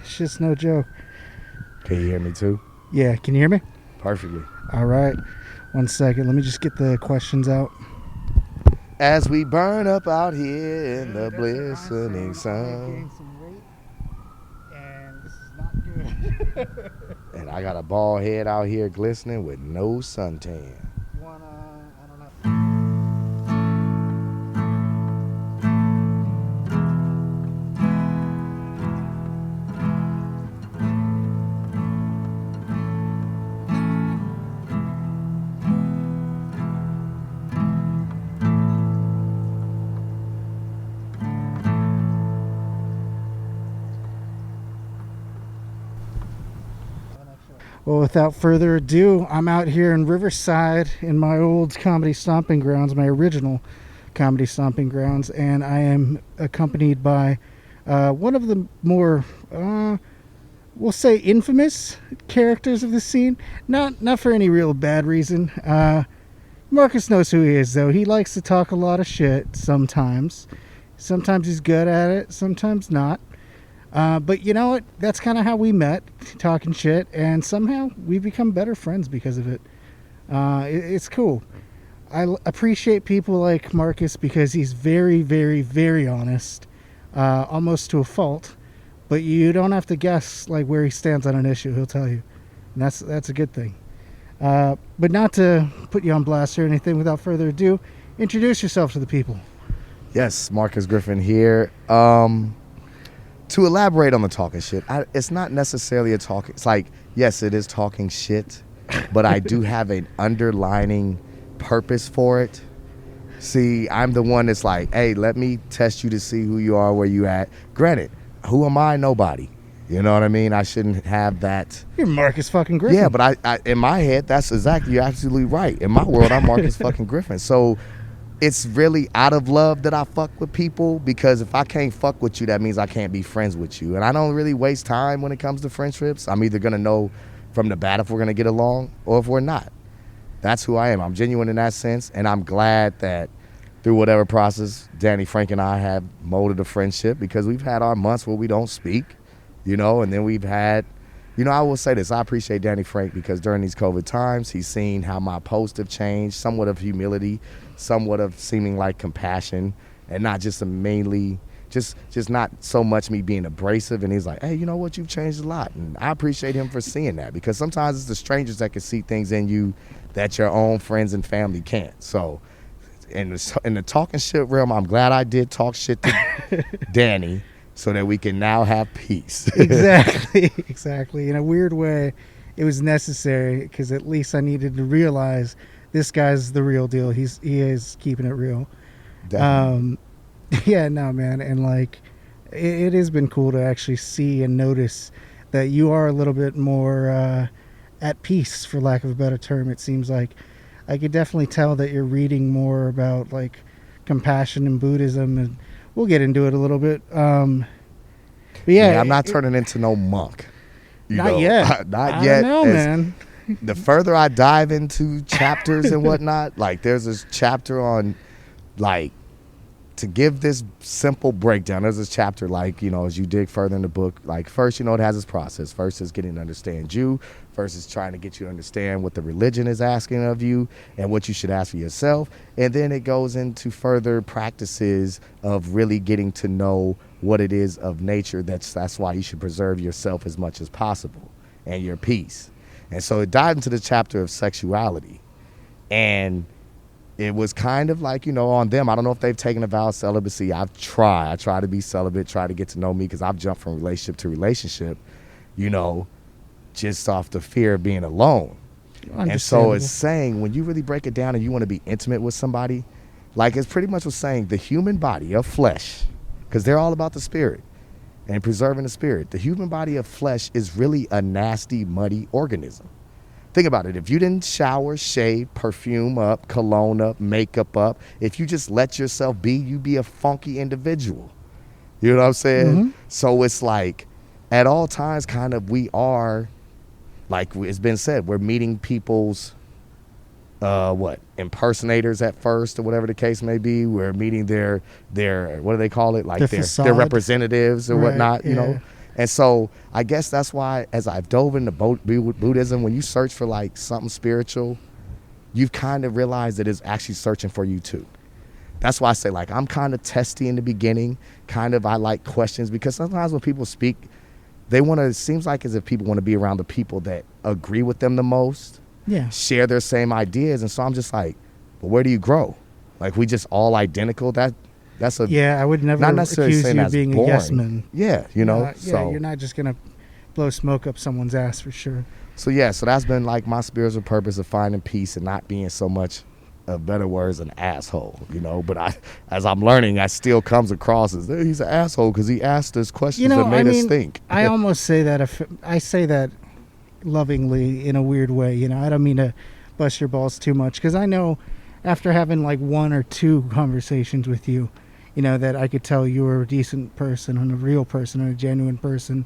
Shit's no joke. Can you hear me too? Yeah, can you hear me? Perfectly. All right. 1 second. Let me just get the questions out. As we burn up out here in the glistening sun. And this is not good. And I got a bald head out here glistening with no suntan. I don't know. Well, without further ado, I'm out here in Riverside in my old comedy stomping grounds, my original comedy stomping grounds, and I am accompanied by one of the more, we'll say, infamous characters of the scene. Not for any real bad reason. Marcus knows who he is, though. He likes to talk a lot of shit sometimes. Sometimes he's good at it, sometimes not. But you know what? That's kind of how we met, talking shit, and somehow we've become better friends because of it. It's cool. I appreciate people like Marcus because he's very, very, very honest, almost to a fault. But you don't have to guess like where he stands on an issue. He'll tell you, and that's a good thing. But not to put you on blast or anything. Without further ado, introduce yourself to the people. Yes, Marcus Griffin here. To elaborate on the talking shit, it's not necessarily a talking. It's like, yes, it is talking shit, but I do have an underlining purpose for it. See, I'm the one that's like, hey, let me test you to see who you are, where you at. Granted, who am I? Nobody. You know what I mean? I shouldn't have that. You're Marcus fucking Griffin. Yeah, but I in my head, that's exactly, you're absolutely right. In my world, I'm Marcus fucking Griffin. So it's really out of love that I fuck with people, because if I can't fuck with you, that means I can't be friends with you. And I don't really waste time when it comes to friendships. I'm either going to know from the bat if we're going to get along or if we're not. That's who I am. I'm genuine in that sense, and I'm glad that through whatever process, Danny Franc and I have molded a friendship, because we've had our months where we don't speak, you know, and then we've had, you know, I will say this, I appreciate Danny Franc because during these COVID times, he's seen how my posts have changed, somewhat of humility, somewhat of seeming like compassion, and not just a mainly, just not so much me being abrasive. And he's like, hey, you know what, you've changed a lot. And I appreciate him for seeing that, because sometimes it's the strangers that can see things in you that your own friends and family can't. So in the talking shit realm, I'm glad I did talk shit to Danny, so that we can now have peace. Exactly. In a weird way, it was necessary, because at least I needed to realize this guy's the real deal. He is keeping it real. Definitely. Yeah, no, man. And like, it has been cool to actually see and notice that you are a little bit more at peace, for lack of a better term. It seems like I could definitely tell that you're reading more about like compassion and Buddhism, and we'll get into it a little bit. But yeah, I'm not turning into no monk. Not yet. Not yet. I don't know, man. The further I dive into chapters and whatnot, like there's this chapter on, like, to give this simple breakdown, there's this chapter, like, you know, as you dig further in the book, like first, you know, it has its process. First is getting to understand you. First is trying to get you to understand what the religion is asking of you and what you should ask for yourself. And then it goes into further practices of really getting to know what it is of nature. That's why you should preserve yourself as much as possible and your peace. And so it dived into the chapter of sexuality. And it was kind of like, you know, on them. I don't know if they've taken a vow of celibacy. I try to be celibate, try to get to know me, because I've jumped from relationship to relationship, you know, just off the fear of being alone. And so it's saying, when you really break it down and you want to be intimate with somebody, like it's pretty much was saying the human body of flesh, because they're all about the spirit and preserving the spirit. The human body of flesh is really a nasty, muddy organism. Think about it. If you didn't shower, shave, perfume up, cologne up, makeup up, if you just let yourself be, you'd be a funky individual. You know what I'm saying? Mm-hmm. So it's like, at all times, kind of, we are, like it's been said, we're meeting people's, impersonators at first, or whatever the case may be. We're meeting their what do they call it? Like their representatives or whatnot, you know? And so I guess that's why, as I've dove into Buddhism, when you search for like something spiritual, you've kind of realized that it's actually searching for you too. That's why I say, like, I'm kind of testy in the beginning. I like questions, because sometimes when people speak, it seems like as if people want to be around the people that agree with them the most, Yeah. share their same ideas. And so I'm just like, well, where do you grow? Like, we just all identical? That's a, Yeah, I would never not necessarily accuse saying you of that's being boring. a yes man. Yeah, Yeah, you're not just gonna blow smoke up someone's ass for sure. So that's been like my spiritual purpose of finding peace and not being so much, of better words, an asshole, But as I'm learning, I still comes across as he's an asshole because he asked us questions that made us think. I almost say that I say that lovingly in a weird way. I don't mean to bust your balls too much, because I know after having like one or two conversations with you, that I could tell you were a decent person and a real person and a genuine person,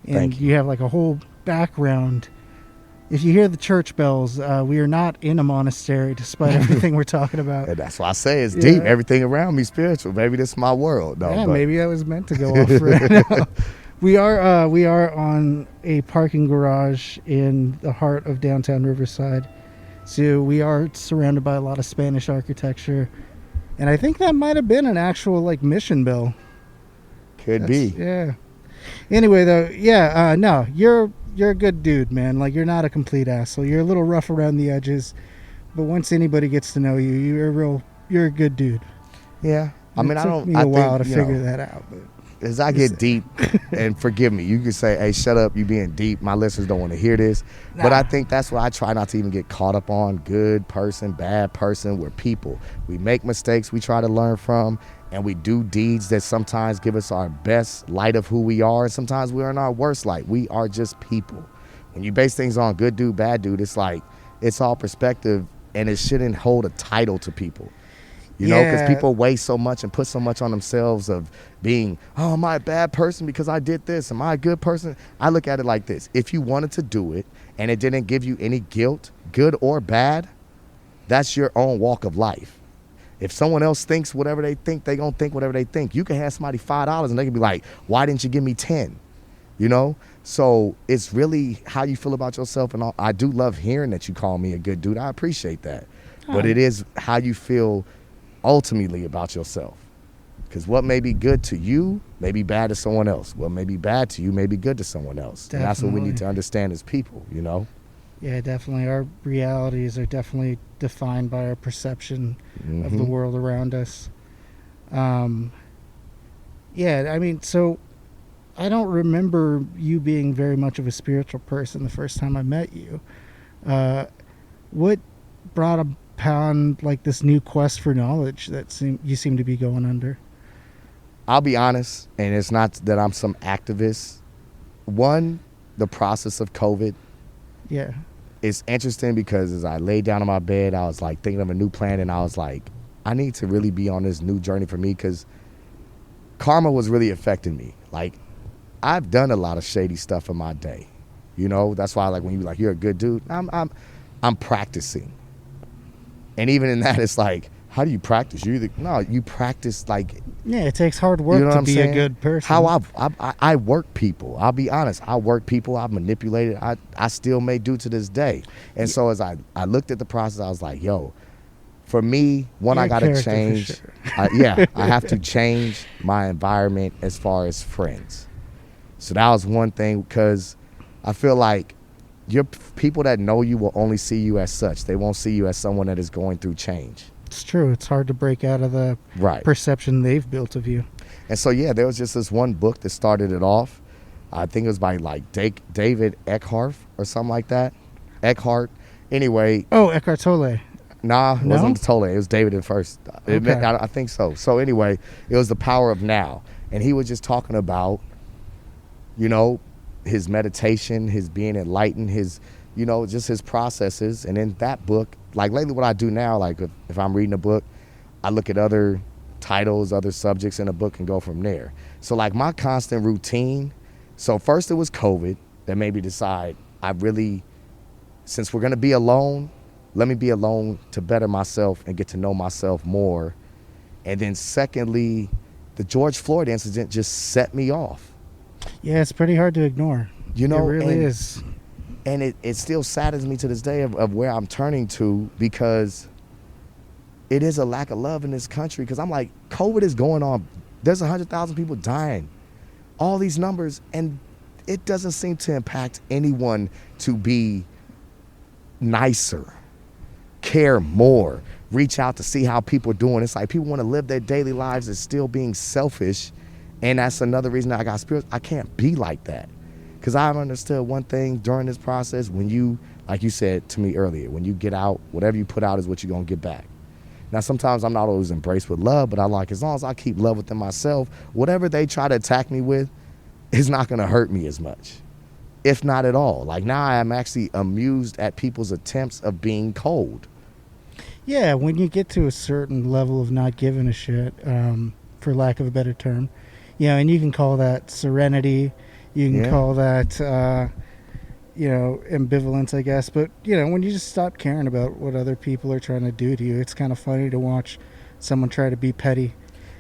and Thank you have like a whole background. If you hear the church bells, we are not in a monastery, despite everything we're talking about. And that's why I say it's deep. Everything around me spiritual. Maybe this is my world. No, maybe I was meant to go off right now. We are on a parking garage in the heart of downtown Riverside. So we are surrounded by a lot of Spanish architecture. And I think that might have been an actual like mission bell. Could be. Yeah. Anyway, though, no, you're a good dude, man. Like, you're not a complete asshole. You're a little rough around the edges, but once anybody gets to know you, you're a good dude. Yeah. It took me a while to figure that out, but as I get deep, and forgive me, you can say, hey, shut up, you being deep. My listeners don't want to hear this. Nah. But I think that's what I try not to even get caught up on. Good person, bad person. We're people. We make mistakes we try to learn from, and we do deeds that sometimes give us our best light of who we are, and sometimes we're in our worst light. We are just people. When you base things on good dude, bad dude, it's like, it's all perspective, and it shouldn't hold a title to people. Because people weigh so much and put so much on themselves of being, oh, am I a bad person because I did this? Am I a good person? I look at it like this. If you wanted to do it and it didn't give you any guilt, good or bad, that's your own walk of life. If someone else thinks whatever they think, they're going to think whatever they think. You can have somebody $5 and they can be like, why didn't you give me 10? So it's really how you feel about yourself. And I do love hearing that you call me a good dude. I appreciate that. But it is how you feel ultimately about yourself, because what may be good to you may be bad to someone else. What may be bad to you may be good to someone else. And that's what we need to understand as people. Yeah, definitely. Our realities are definitely defined by our perception of the world around us. So I don't remember you being very much of a spiritual person the first time I met you. What brought upon like this new quest for knowledge that you seem to be going under? I'll be honest, and it's not that I'm some activist. One, the process of COVID. Yeah. It's interesting because as I laid down on my bed, I was like thinking of a new plan, and I was like, I need to really be on this new journey for me, because karma was really affecting me. Like, I've done a lot of shady stuff in my day. That's why like when you like, you're a good dude, I'm practicing. And even in that, it's like, how do you practice? You practice like... Yeah, it takes hard work to be a good person. How I work people. I'll be honest. I work people. I've manipulated. I still may do to this day. And so as I looked at the process, I was like, yo, for me, I got to change. Sure. I have to change my environment as far as friends. So that was one thing, because I feel like your people that know you will only see you as such. They won't see you as someone that is going through change. It's true. It's hard to break out of the perception they've built of you. And so, there was just this one book that started it off. I think it was by like David Eckhart or something like that. Eckhart. Anyway. Oh, Eckhart Tolle. Nah, it wasn't Tolle. It was David at first. Okay. I think so. So anyway, it was The Power of Now. And he was just talking about, his meditation, his being enlightened, his, just his processes. And in that book, like lately what I do now, like if I'm reading a book, I look at other titles, other subjects in a book and go from there. So like my constant routine, so first it was COVID that made me decide since we're going to be alone, let me be alone to better myself and get to know myself more. And then secondly, the George Floyd incident just set me off. Yeah, it's pretty hard to ignore. You It know, really is. and it still saddens me to this day of where I'm turning to, because it is a lack of love in this country. Because I'm like, COVID is going on. There's 100,000 people dying. All these numbers, and it doesn't seem to impact anyone to be nicer, care more, reach out to see how people are doing. It's like people want to live their daily lives and still being selfish. And that's another reason I got spirits. I can't be like that. Because I've understood one thing during this process: when you, like you said to me earlier, when you get out, whatever you put out is what you're going to get back. Now, sometimes I'm not always embraced with love, but I like, as long as I keep love within myself, whatever they try to attack me with is not going to hurt me as much, if not at all. Like, now I am actually amused at people's attempts of being cold. Yeah, when you get to a certain level of not giving a shit, for lack of a better term, and you can call that serenity, you can call that, ambivalence, I guess. But, when you just stop caring about what other people are trying to do to you, it's kind of funny to watch someone try to be petty.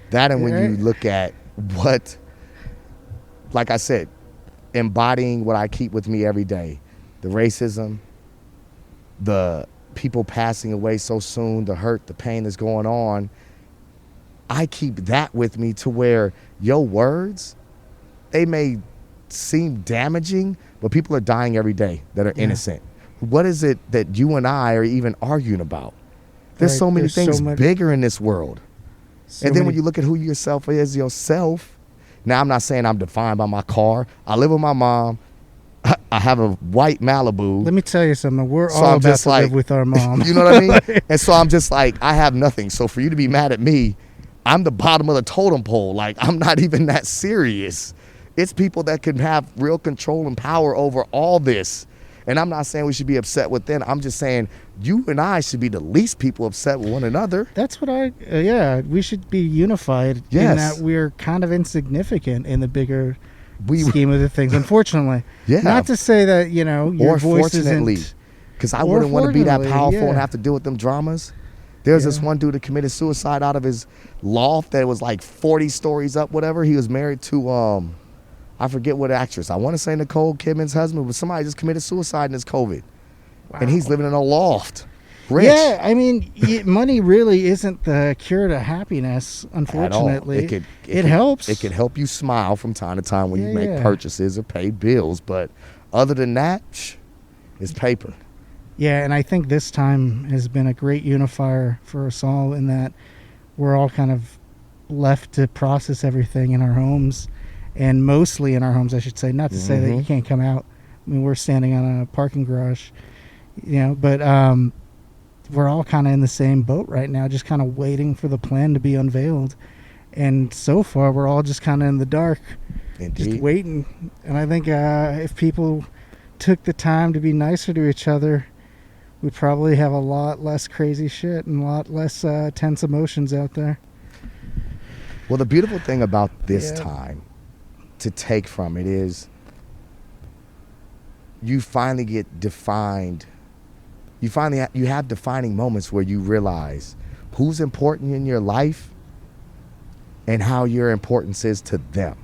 That, and when Right? you look at what, like I said, embodying what I keep with me every day, the racism, the people passing away so soon, the hurt, the pain that's going on, I keep that with me, to where your words, they may seem damaging, but people are dying every day that are innocent. What is it that you and I are even arguing about? There's so many things bigger in this world. And then when you look at who yourself is, now I'm not saying I'm defined by my car. I live with my mom. I have a white Malibu. Let me tell you something. We're So all I'm about just to like, live with our mom. You know what I mean? And so I'm just like, I have nothing. So for you to be mad at me, I'm the bottom of the totem pole. Like, I'm not even that serious. It's people that can have real control and power over all this. And I'm not saying we should be upset with them. I'm just saying you and I should be the least people upset with one another. That's what we should be unified in Yes. that we're kind of insignificant in the bigger scheme of the things, unfortunately. Yeah. Not to say that, your voice fortunately, isn't... because I wouldn't want to be that fortunately, powerful and yeah. have to deal with them dramas. There's this one dude that committed suicide out of his loft that was like 40 stories up, whatever. He was married to, I forget what actress. I want to say Nicole Kidman's husband, but somebody just committed suicide in this COVID. Wow. And he's living in a loft. Rich. Yeah, I mean, money really isn't the cure to happiness, unfortunately. It helps. It can help you smile from time to time when you make Yeah. purchases or pay bills. But other than that, it's paper. Yeah, and I think this time has been a great unifier for us all, in that we're all kind of left to process everything in our homes, and mostly in our homes, I should say. Not to say that you can't come out. I mean, we're standing on a parking garage, but we're all kind of in the same boat right now, just kind of waiting for the plan to be unveiled. And so far, we're all just kind of in the dark, Indeed. just waiting. And I think if people took the time to be nicer to each other, we'd probably have a lot less crazy shit and a lot less tense emotions out there. Well, the beautiful thing about this time to take from it is you finally get defined. You have defining moments where you realize who's important in your life and how your importance is to them.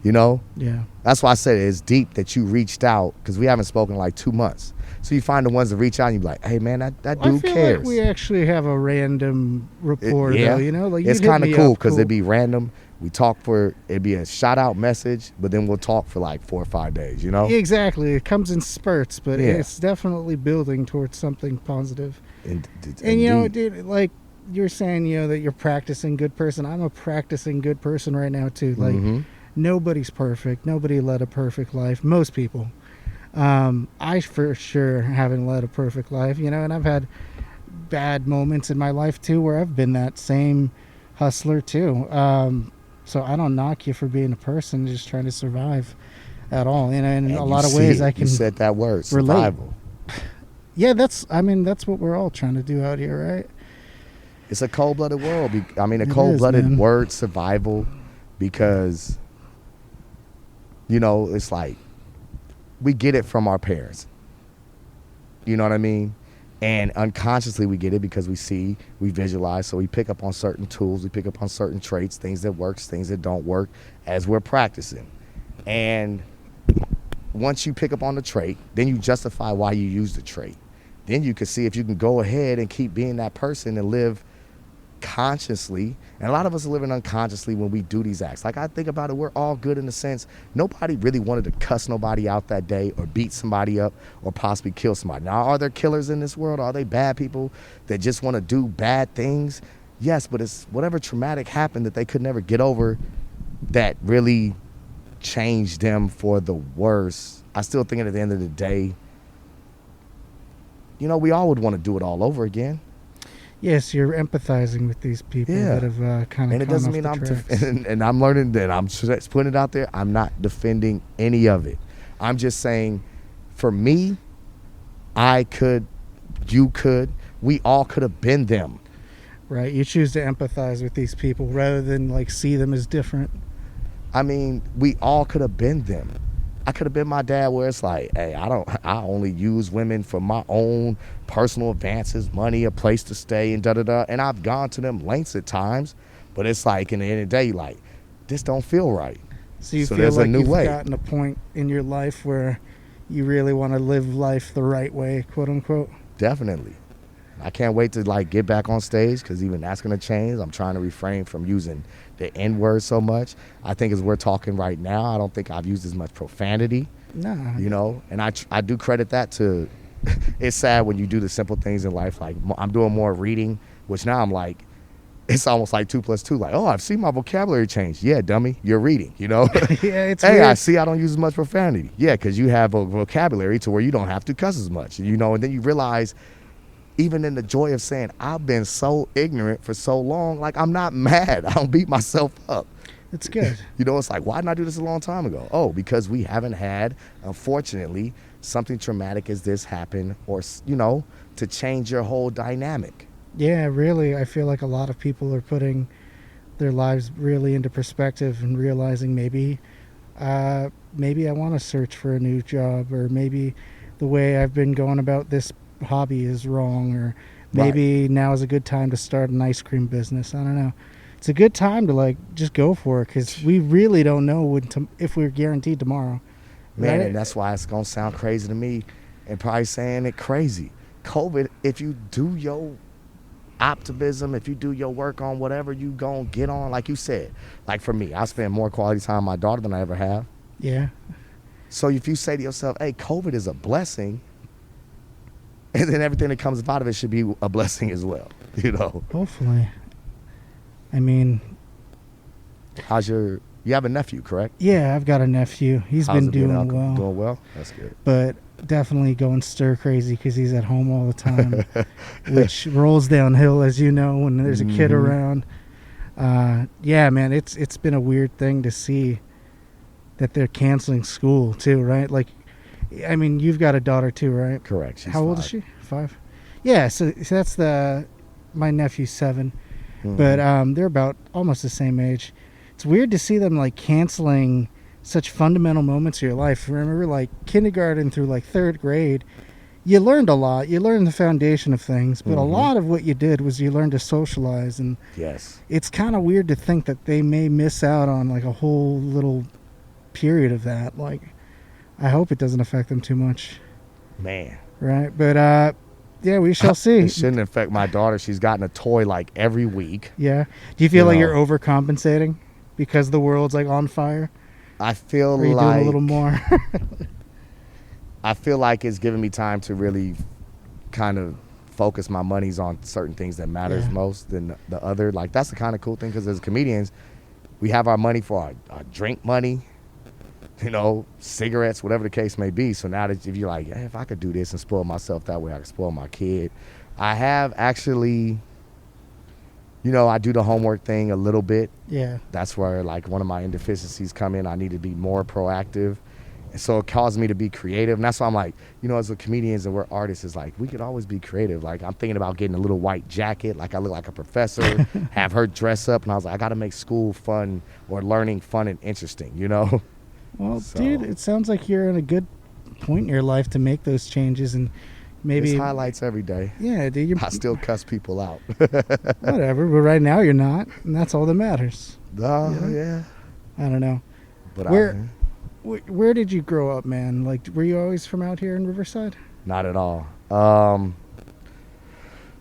Yeah. That's why I said it's deep that you reached out, because we haven't spoken in like 2 months. So you find the ones that reach out and you be like, hey man, that dude I feel cares. like we actually have a random rapport, though. Like, it's kind of cool because it'd be random. We talk it'd be a shout out message, but then we'll talk for like 4 or 5 days, Exactly. It comes in spurts, but it's definitely building towards something positive. And dude, like you're saying, that you're practicing good person. I'm a practicing good person right now too. Like, nobody's perfect. Nobody led a perfect life. Most people. I for sure haven't led a perfect life, and I've had bad moments in my life too, where I've been that same hustler too. So I don't knock you for being a person just trying to survive at all. In a lot of ways, I can. You said that word, survival. Yeah, that's what we're all trying to do out here, right? It's a cold-blooded world. A cold-blooded word, survival, because, it's like we get it from our parents. You know what I mean? And unconsciously we get it because we visualize, so we pick up on certain tools, we pick up on certain traits, things that works, things that don't work as we're practicing. And once you pick up on the trait, then you justify why you use the trait. Then you can see if you can go ahead and keep being that person and live consciously. And a lot of us are living unconsciously when we do these acts. Like, I think about it, we're all good in the sense nobody really wanted to cuss nobody out that day or beat somebody up or possibly kill somebody. Now, are there killers in this world? Are they bad people that just want to do bad things? Yes, but it's whatever traumatic happened that they could never get over that really changed them for the worse. I still think at the end of the day, you know, we all would want to do it all over again. Yes, you're empathizing with these people that have kind of. And it doesn't mean and I'm learning that I'm just putting it out there. I'm not defending any of it. I'm just saying, for me, I could, you could, we all could have been them. Right. You choose to empathize with these people rather than like see them as different. I mean, we all could have been them. I could have been my dad, where it's like, hey, I only use women for my own personal advances, money, a place to stay, and da-da-da. And I've gone to them lengths at times, but it's like, in the end of the day, like, this don't feel right. So you feel there's like a new you've way. gotten a point in your life where you really want to live life the right way, quote unquote? Definitely. I can't wait to like get back on stage, because even that's going to change. I'm trying to refrain from using the N-word so much. I think as we're talking right now, I don't think I've used as much profanity. No. You know, and I do credit that to, it's sad when you do the simple things in life. Like, I'm doing more reading, which now I'm like, it's almost like 2 + 2. Like, oh, I've seen my vocabulary change. Yeah, dummy, you're reading, you know? Yeah, it's hey, weird. I see I don't use as much profanity. Yeah, because you have a vocabulary to where you don't have to cuss as much, you know? And then you realize, even in the joy of saying, I've been so ignorant for so long, like, I'm not mad. I don't beat myself up. It's good. You know, it's like, why didn't I do this a long time ago? Oh, because we haven't had, unfortunately, something traumatic as this happen, or, you know, to change your whole dynamic. Yeah, really, I feel like a lot of people are putting their lives really into perspective and realizing maybe I want to search for a new job, or maybe the way I've been going about this hobby is wrong, or maybe now is a good time to start an ice cream business. I don't know. It's a good time to like just go for it, because we really don't know if we're guaranteed tomorrow. Man, right? and that's why it's going to sound crazy to me, and probably saying it crazy. COVID, if you do your optimism, if you do your work on whatever you going to get on, like you said, like for me, I spend more quality time with my daughter than I ever have. Yeah. So if you say to yourself, hey, COVID is a blessing, and then everything that comes out of it should be a blessing as well, you know? Hopefully. I mean, you have a nephew, correct? yeah, I've got a nephew. He's been doing well. Doing well? That's good. But definitely going stir crazy because he's at home all the time, which rolls downhill, as you know, when there's a kid around. Yeah, man, it's been a weird thing to see that they're canceling school too, right? Like, I mean, you've got a daughter too, right? Correct. She's How old is she? 5? Yeah, so that's my nephew's 7. But they're about almost the same age. It's weird to see them like canceling such fundamental moments of your life. Remember, like kindergarten through like 3rd grade, you learned a lot. You learned the foundation of things, but a lot of what you did was you learned to socialize. And yes, it's kind of weird to think that they may miss out on like a whole little period of that. Like, I hope it doesn't affect them too much. Man. Right, but yeah, we shall see. It shouldn't affect my daughter. She's gotten a toy like every week. Yeah. Do you feel like you're overcompensating because the world's like on fire? I feel or are you like doing a little more. I feel like it's giving me time to really kind of focus my monies on certain things that matters most than the other. Like, that's the kind of cool thing, because as comedians, we have our money for our drink money, you know, cigarettes, whatever the case may be. So now that if you're like, hey, if I could do this and spoil myself that way, I could spoil my kid. I have actually, you know, I do the homework thing a little bit. Yeah. That's where like one of my indeficiencies come in. I need to be more proactive. And so it caused me to be creative. And that's why I'm like, you know, as a comedians and we're artists, it's like, we could always be creative. Like, I'm thinking about getting a little white jacket, like I look like a professor, have her dress up. And I was like, I got to make school fun, or learning fun and interesting, you know? Well, dude, it sounds like you're in a good point in your life to make those changes, and maybe it's highlights every day. Yeah, dude. I still cuss people out. Whatever, but right now you're not, and that's all that matters. Yeah. I don't know. But Where did you grow up, man? Like, were you always from out here in Riverside? Not at all.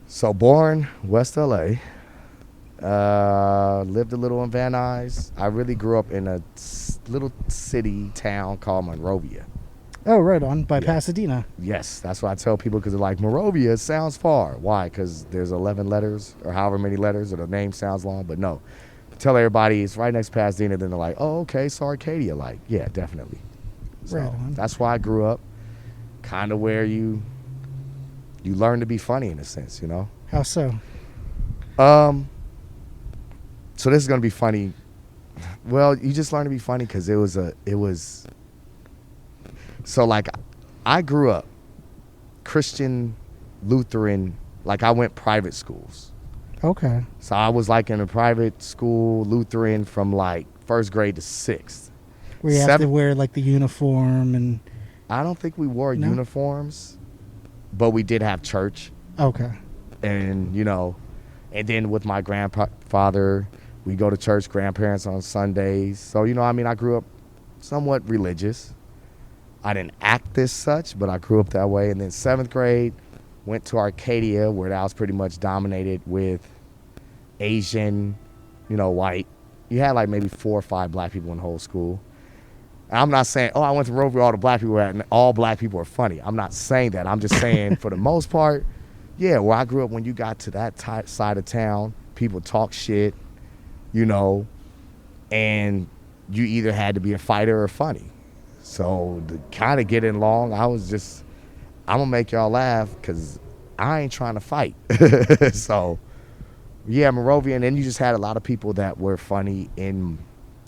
So born West LA. Lived a little in Van Nuys. I really grew up in a little city town called Monrovia. Oh, right on, by Pasadena. Yes, that's what I tell people because they're like, Monrovia sounds far. Why? Because there's 11 letters or however many letters, or the name sounds long. But no, tell everybody it's right next to Pasadena. Then they're like, oh, okay, so Arcadia. Like, yeah, definitely. So Right on. that's why I grew up. Kind of where you learn to be funny in a sense, you know. How so? So this is gonna be funny. Well, you just learn to be funny because it was. So like, I grew up Christian, Lutheran. Like I went private schools. Okay. So I was like in a private school Lutheran from like first grade to sixth. Where you have to wear like the uniform and. I don't think we wore uniforms, but we did have church. Okay. And you know, and then with my grandfather, we go to church. Grandparents on Sundays. So you know, I mean, I grew up somewhat religious. I didn't act as such, but I grew up that way. And then seventh grade, went to Arcadia, where that was pretty much dominated with Asian, you know, white. You had like maybe 4 or 5 black people in the whole school. And I'm not saying, oh, I went to Monrovia, all the black people were at, and all black people are funny. I'm not saying that. I'm just saying, for the most part, yeah, where I grew up, when you got to that side of town, people talk shit, you know, and you either had to be a fighter or funny. So to kind of get along, I was just, I'm going to make y'all laugh because I ain't trying to fight. So, yeah, Monrovia. And then you just had a lot of people that were funny in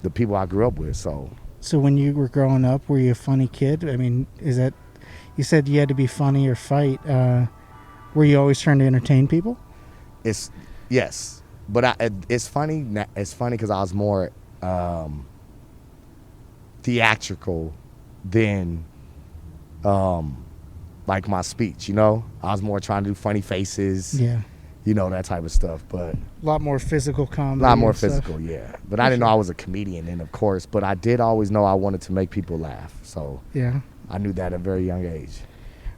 the people I grew up with. So when you were growing up, were you a funny kid? I mean, is that, you said you had to be funny or fight. Were you always trying to entertain people? Yes. But it's funny. It's funny because I was more theatrical than like my speech, you know. I was more trying to do funny faces, you know, that type of stuff. But a lot more physical comedy. A lot more physical, yeah. But I didn't know I was a comedian, and of course, but I did always know I wanted to make people laugh. So yeah, I knew that at a very young age.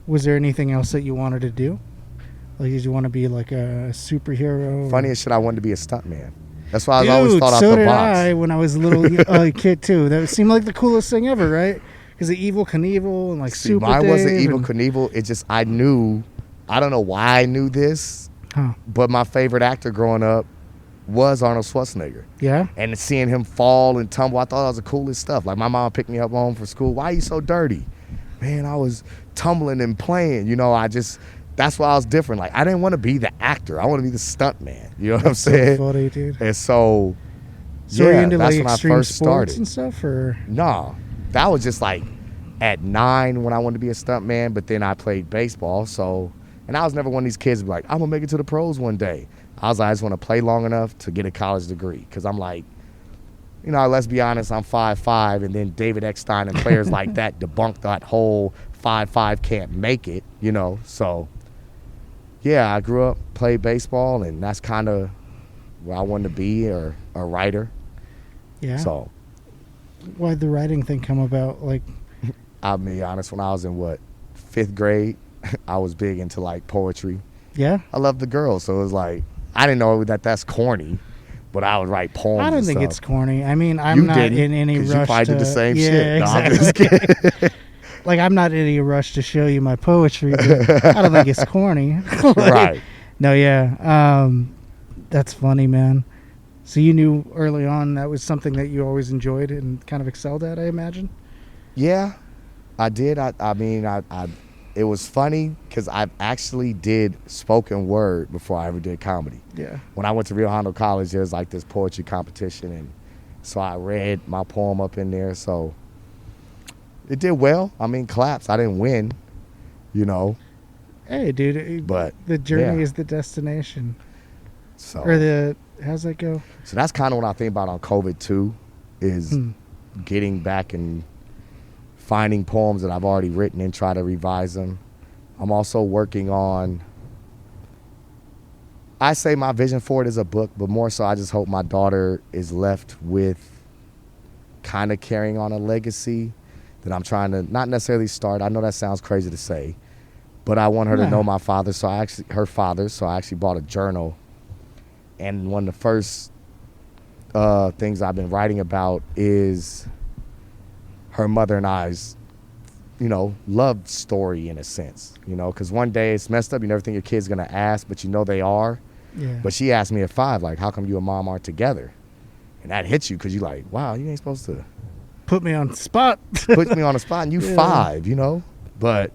Was there anything else that you wanted to do? Like, did you want to be like a superhero? Funniest shit, I wanted to be a stuntman. That's why I always thought out the box. So did I when I was a little kid too. That seemed like the coolest thing ever, right? Because the Evil Knievel and like Super Dave. Mine wasn't Evil Knievel. It just, I knew, I don't know why I knew this, but my favorite actor growing up was Arnold Schwarzenegger. Yeah? And seeing him fall and tumble, I thought that was the coolest stuff. Like my mom picked me up home from school. Why are you so dirty? Man, I was tumbling and playing. You know, that's why I was different. Like, I didn't want to be the actor. I want to be the stunt man. You know what I'm saying? So funny, dude. And so were you into like extreme sports and stuff, or? No. That was just like at 9 when I wanted to be a stunt man, but then I played baseball. So, and I was never one of these kids who be like, I'm going to make it to the pros one day. I was like, I just want to play long enough to get a college degree. Because I'm like, you know, let's be honest, I'm 5'5", and then David Eckstein and players like that debunk that whole 5'5" can't make it, you know. So, yeah, I grew up, played baseball, and that's kind of where I wanted to be, or a writer. Yeah. So. Why'd the writing thing come about? Like, I'll be honest, when I was in 5th grade, I was big into like poetry. Yeah. I loved the girls, so it was like, I didn't know that that's corny, but I would write poems. I don't think it's corny. I mean, I'm not in any rush. You probably did the same shit. Exactly. No, I'm just kidding. Like, I'm not in any rush to show you my poetry, but I don't think it's corny. Like, right. No, yeah. That's funny, man. So you knew early on that was something that you always enjoyed and kind of excelled at, I imagine? Yeah, I did. I mean, it was funny because I actually did spoken word before I ever did comedy. Yeah. When I went to Rio Hondo College, there was like this poetry competition, and so I read my poem up in there. So it did well. I mean, claps. I didn't win, you know. Hey, dude. But the journey is the destination. So. Or how's that go? So that's kind of what I think about on COVID too, is getting back and finding poems that I've already written and try to revise them. I'm also working on, I say my vision for it is a book, but more so I just hope my daughter is left with kind of carrying on a legacy. that I'm trying to not necessarily start. I know that sounds crazy to say, but I want her to know my father. So her father. So I actually bought a journal, and one of the first things I've been writing about is her mother and I's, love story in a sense, because one day it's messed up. You never think your kid's gonna ask, but they are. Yeah. But she asked me at 5, like, how come you and mom aren't together? And that hits you because you're like, wow, you ain't supposed to put me on the spot. put me on the spot, and you 5, But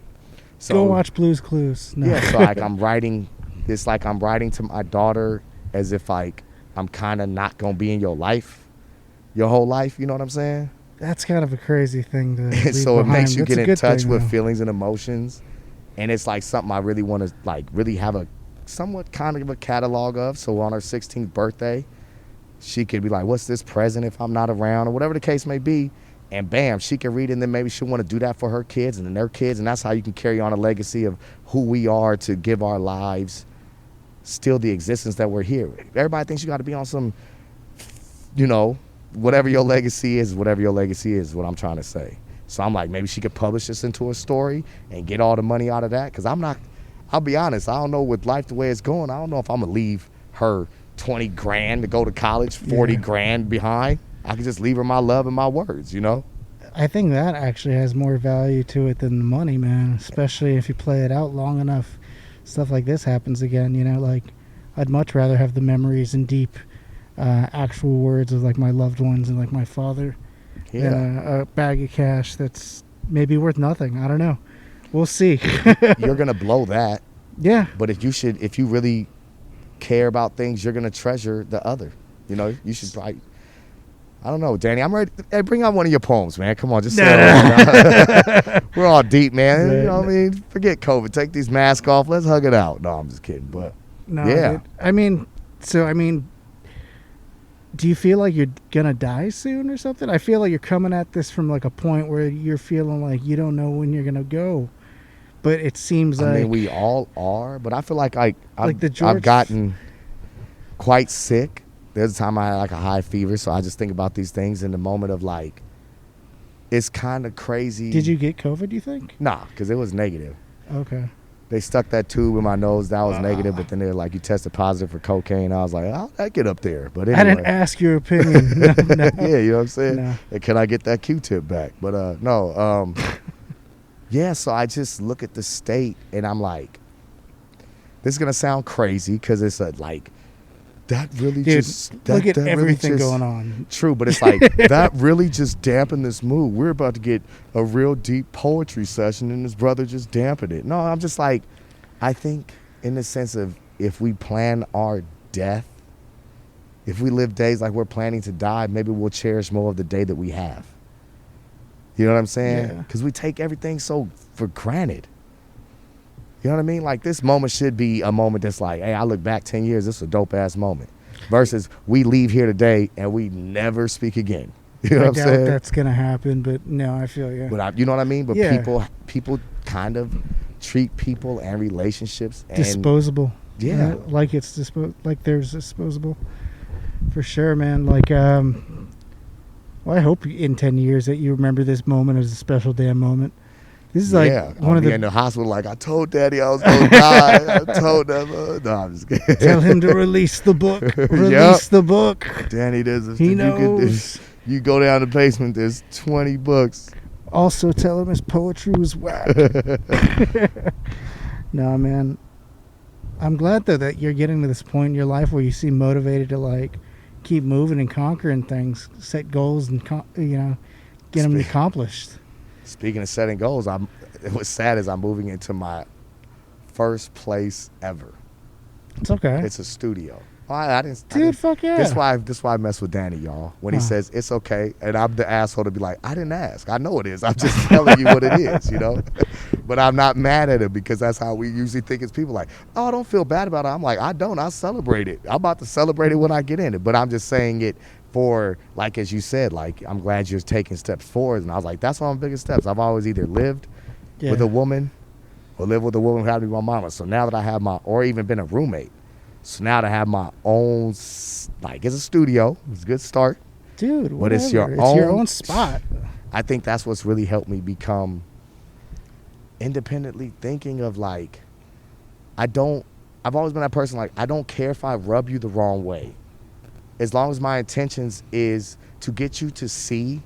so go watch Blue's Clues. No. Yeah, so like I'm writing to my daughter as if like I'm kind of not gonna be in your life, your whole life. You know what I'm saying? That's kind of a crazy thing to leave So it behind. makes you That's get a in good touch thing, with though. feelings and emotions, and it's like something I really want to like really have a somewhat kind of a catalog of. So on her 16th birthday, she could be like, what's this present if I'm not around, or whatever the case may be, and bam, she can read it, and then maybe she'll want to do that for her kids and then their kids, and that's how you can carry on a legacy of who we are to give our lives still the existence that we're here. Everybody thinks you got to be on some, whatever your legacy is, what I'm trying to say. So I'm like, maybe she could publish this into a story and get all the money out of that, because I'll be honest, I don't know with life the way it's going, I don't know if I'm going to leave her 20 grand to go to college, 40 grand behind. I can just leave her my love and my words, I think that actually has more value to it than the money, man, especially if you play it out long enough. Stuff like this happens again, like I'd much rather have the memories and deep actual words of like my loved ones and like my father than a bag of cash that's maybe worth nothing. I don't know. We'll see. You're going to blow that. Yeah. But if you really care about things, you're going to treasure the other. You should probably, I don't know, Danny, I'm ready. Hey, bring out one of your poems, man. Come on, just say it. We're all deep, man. You know what I mean? Forget COVID. Take these masks off. Let's hug it out. No, I'm just kidding. But no, yeah. Do you feel like you're going to die soon or something? I feel like you're coming at this from like a point where you're feeling like you don't know when you're going to go. But it seems like... I mean, we all are, but I feel like I've George... gotten quite sick. There's a time I had like a high fever, so I just think about these things in the moment of like, it's kind of crazy. Did you get COVID, do you think? Nah, because it was negative. Okay. They stuck that tube in my nose. That was negative, but then they're like, you tested positive for cocaine. I was like, how'd that get up there? But anyway. I didn't ask your opinion. No. Yeah, you know what I'm saying? No. And can I get that Q-tip back? But no. Yeah, so I just look at the state, and I'm like, this is going to sound crazy because it's like, that really Dude, just... look at that everything really just, going on. True, but it's like, that really just dampened this mood. We're about to get a real deep poetry session, and this brother just dampened it. No, I'm just like, I think in the sense of if we plan our death, if we live days like we're planning to die, maybe we'll cherish more of the day that we have. You know what I'm saying? Because we take everything so for granted. You know what I mean? Like, this moment should be a moment that's like, hey, I look back 10 years, this is a dope-ass moment. Versus we leave here today and we never speak again. You know what I'm saying? I doubt that's going to happen, but no, I feel you. But you know what I mean? But people kind of treat people and relationships. And disposable. Yeah. Right? Like it's like there's disposable. For sure, man. Like, well, I hope in 10 years that you remember this moment as a special damn moment. This is like one of the... in the hospital like, I told Daddy I was going to die. I told him. No, I'm just kidding. Tell him to release the book. Release the book. Danny, he knows. You go down the basement, there's 20 books. Also tell him his poetry was whack. No, man. I'm glad, though, that you're getting to this point in your life where you seem motivated to, like, keep moving and conquering things, set goals and, get them accomplished. Speaking of setting goals, what's sad is I'm moving into my first place ever. It's okay. It's a studio. I didn't. Dude, fuck yeah. This why I mess with Danny, y'all. When he says it's okay, and I'm the asshole to be like, I didn't ask. I know it is. I'm just telling you what it is, But I'm not mad at him because that's how we usually think as people. Like, oh, don't feel bad about it. I'm like, I don't. I celebrate it. I'm about to celebrate it when I get in it. But I'm just saying it for, like, as you said, like, I'm glad you're taking steps forward. And I was like, that's one of my biggest steps. I've always either lived with a woman or lived with a woman who happened to be my mama. So now that I have or even been a roommate. So now to have my own, like, it's a studio. It's a good start. Dude, whatever. But it's your own spot. I think that's what's really helped me become independently thinking of like, I've always been that person, like, I don't care if I rub you the wrong way. As long as my intentions is to get you to see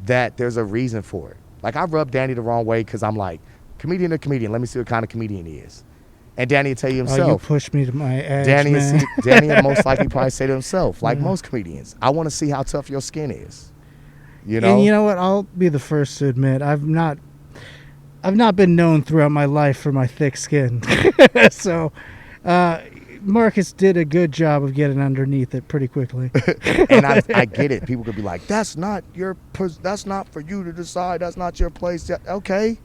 that there's a reason for it. Like, I rubbed Danny the wrong way because I'm like, comedian to comedian, let me see what kind of comedian he is. And Danny will tell you himself. Oh, you pushed me to my edge, Danny will most likely probably say to himself, like Yeah. most comedians, I want to see how tough your skin is. You know? And you know what? I'll be the first to admit I've not been known throughout my life for my thick skin. So Marcus did a good job of getting underneath it pretty quickly. And I get it. People could be like, that's not for you to decide. That's not your place. Okay,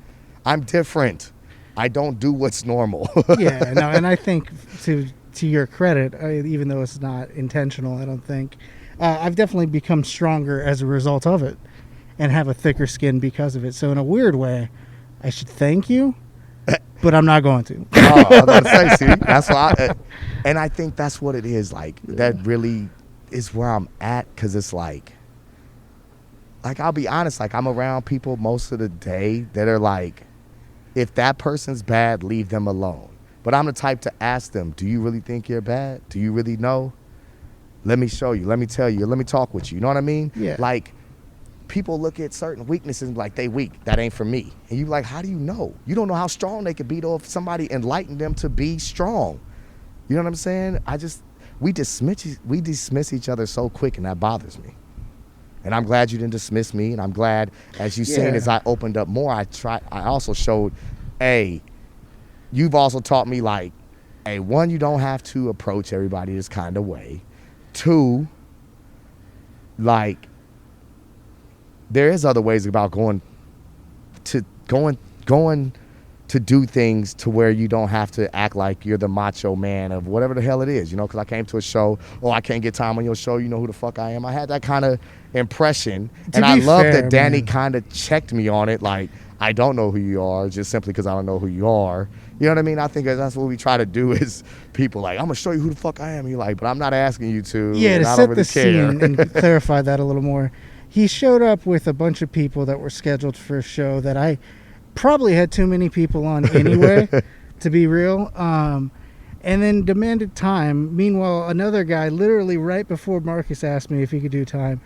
I'm different. I don't do what's normal. Yeah, no, and I think to your credit, even though it's not intentional, I don't think, I've definitely become stronger as a result of it and have a thicker skin because of it. So in a weird way, I should thank you, but I'm not going to. Oh, I was about to say, see, that's why. And I think that's what it is. Like, that really is where I'm at, because it's like I'll be honest, like, I'm around people most of the day that are like, if that person's bad, leave them alone. But I'm the type to ask them, do you really think you're bad? Do you really know? Let me show you. Let me tell you. Let me talk with you. You know what I mean? Yeah. Like, people look at certain weaknesses and be like, they weak. That ain't for me. And you like, how do you know? You don't know how strong they could be, though, if somebody enlightened them to be strong. You know what I'm saying? We dismiss each other so quick, and that bothers me. And I'm glad you didn't dismiss me, and I'm glad, as you've seen, as I opened up more, I also showed, you've also taught me, like, one, you don't have to approach everybody this kind of way. Two, like, there is other ways about going to do things to where you don't have to act like you're the macho man of whatever the hell it is, you know, because I came to a show, I can't get time on your show, you know who the fuck I am. I had that kind of impression, and I love that Danny kind of checked me on it, like, I don't know who you are, just simply because I don't know who you are. You know what I mean? I think that's what we try to do is people like, I'm going to show you who the fuck I am. You're like, but I'm not asking you to. Yeah, to set the scene care. and clarify that a little more. He showed up with a bunch of people that were scheduled for a show that I probably had too many people on anyway, to be real, and then demanded time. Meanwhile, another guy, literally right before Marcus asked me if he could do time,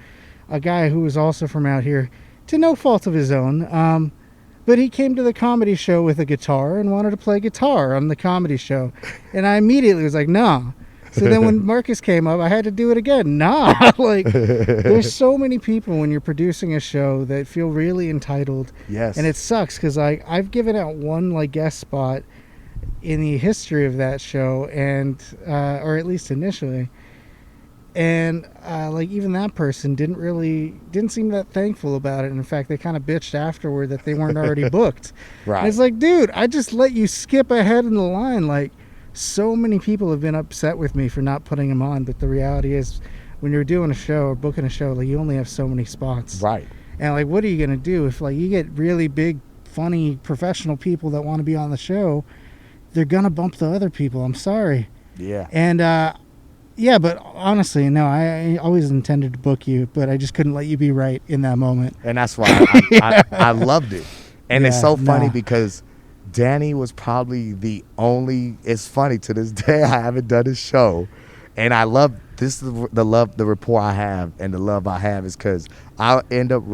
a guy who was also from out here, to no fault of his own, but he came to the comedy show with a guitar and wanted to play guitar on the comedy show. And I immediately was like, nah. So then when Marcus came up, I had to do it again. Nah. Like, there's so many people when you're producing a show that feel really entitled. Yes. And it sucks because I've given out one like guest spot in the history of that show, and or at least initially. And like, even that person didn't seem that thankful about it. And in fact, they kind of bitched afterward that they weren't already booked. Right. And it's like, dude, I just let you skip ahead in the line. Like, so many people have been upset with me for not putting them on. But the reality is, when you're doing a show or booking a show, like, you only have so many spots. Right. And like, what are you gonna do if like you get really big, funny, professional people that want to be on the show? They're gonna bump the other people. I'm sorry. Yeah. And yeah, but honestly, no, I always intended to book you, but I just couldn't let you be right in that moment. And that's why I loved it. And it's so funny because Danny was probably the only, it's funny, to this day I haven't done a show. And I love, this is the rapport I have and the love I have is because I'll end up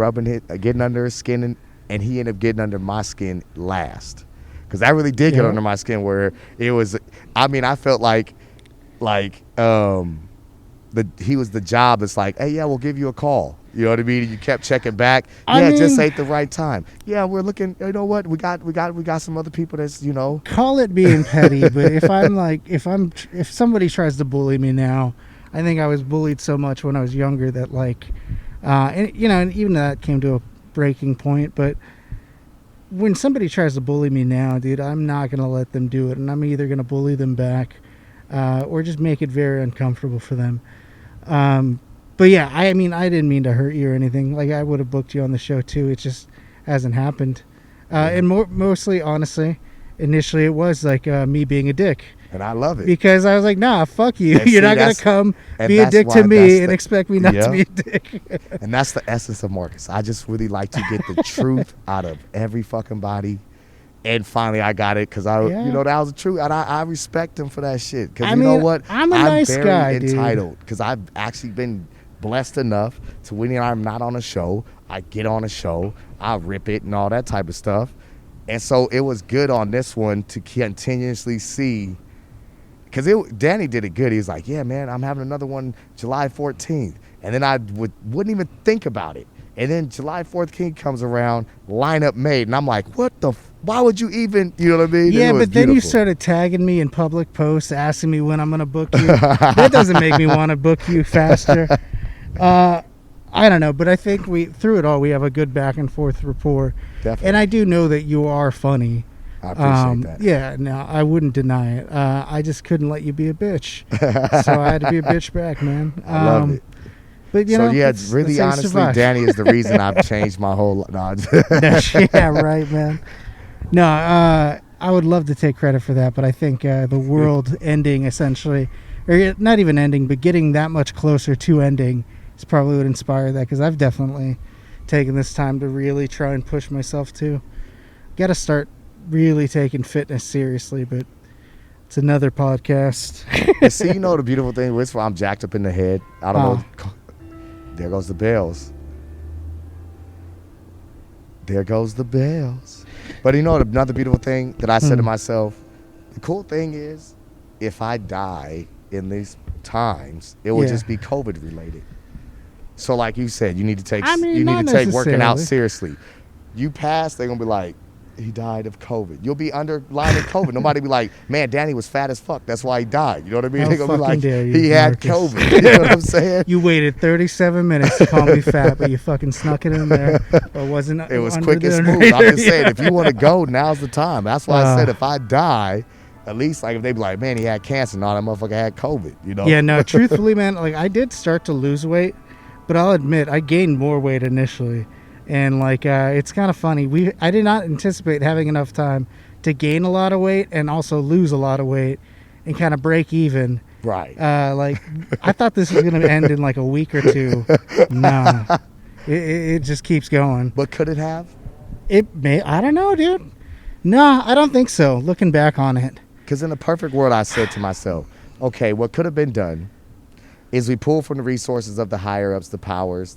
getting under his skin, and he ended up getting under my skin last. Because I really did get under my skin, where it was, I mean, I felt like he was the job that's like, hey, yeah, we'll give you a call. You know what I mean? You kept checking back. Yeah, it just ain't the right time. Yeah, we're looking. You know what? We got some other people that's, you know. Call it being petty, but if somebody tries to bully me now, I think I was bullied so much when I was younger that like, and you know, and even that came to a breaking point. But when somebody tries to bully me now, dude, I'm not gonna let them do it, and I'm either gonna bully them back, or just make it very uncomfortable for them. But yeah, I mean, I didn't mean to hurt you or anything. Like, I would have booked you on the show too. It just hasn't happened. And mostly, honestly, initially it was like me being a dick. And I love it. Because I was like, nah, fuck you. And You're see, not going to that's- come and be a that's dick why to that's me and the- expect me not Yeah. to be a dick. And that's the essence of Marcus. I just really like to get the truth out of every fucking body. And finally, I got it because that was the truth. And I respect him for that shit. Because I you know mean, what? I'm a nice very guy, dude. entitled because I've actually been blessed enough to when I'm not on a show, I get on a show, I rip it and all that type of stuff. And so it was good on this one to continuously see. Because Danny did it good. He was like, yeah, man, I'm having another one July 14th. And then I wouldn't even think about it. And then July 14th comes around, lineup made. And I'm like, why would you even, you know what I mean? Yeah, It was but then you beautiful. started tagging me in public posts, asking me when I'm going to book you. That doesn't make me want to book you faster. I don't know, but I think through it all, we have a good back and forth rapport. Definitely. And I do know that you are funny. I appreciate that. Yeah, no, I wouldn't deny it. I just couldn't let you be a bitch. So I had to be a bitch back, man. I love it. But, you So, know, yeah, that's really, how you honestly, survive. Danny is the reason I've changed my whole life. Yeah, right, man. No, I would love to take credit for that, but I think the world ending essentially, or not even ending, but getting that much closer to ending is probably what inspired that, because I've definitely taken this time to really try and push myself too. Got to start really taking fitness seriously, but it's another podcast. And see, you know the beautiful thing is I'm jacked up in the head. I don't know. There goes the bells. There goes the bells. But you know another beautiful thing that I said to myself, the cool thing is if I die in these times, it will just be COVID related. So like you said, you need to take working out necessarily. seriously. You pass, they're gonna be like, he died of COVID. You'll be underlining COVID. Nobody be like, man, Danny was fat as fuck. That's why he died. You know what I mean? How They're gonna be fucking like, dare you, he had Marcus. COVID. You know what I'm saying? You waited 37 minutes to call me fat, but you fucking snuck it in there. Or wasn't It was under quick the and smooth. underrated. I'm just saying, if you want to go, now's the time. That's why I said if I die, at least like if they be like, man, he had cancer, no, that motherfucker had COVID. You know? Yeah, no, truthfully, man, like I did start to lose weight, but I'll admit I gained more weight initially. And like it's kind of funny. I did not anticipate having enough time to gain a lot of weight and also lose a lot of weight and kind of break even. Right. Like I thought this was going to end in like a week or two. No, it just keeps going. But could it have? It may. I don't know, dude. No, I don't think so. Looking back on it. Because in the perfect world, I said to myself, okay, what could have been done is we pull from the resources of the higher ups, the powers,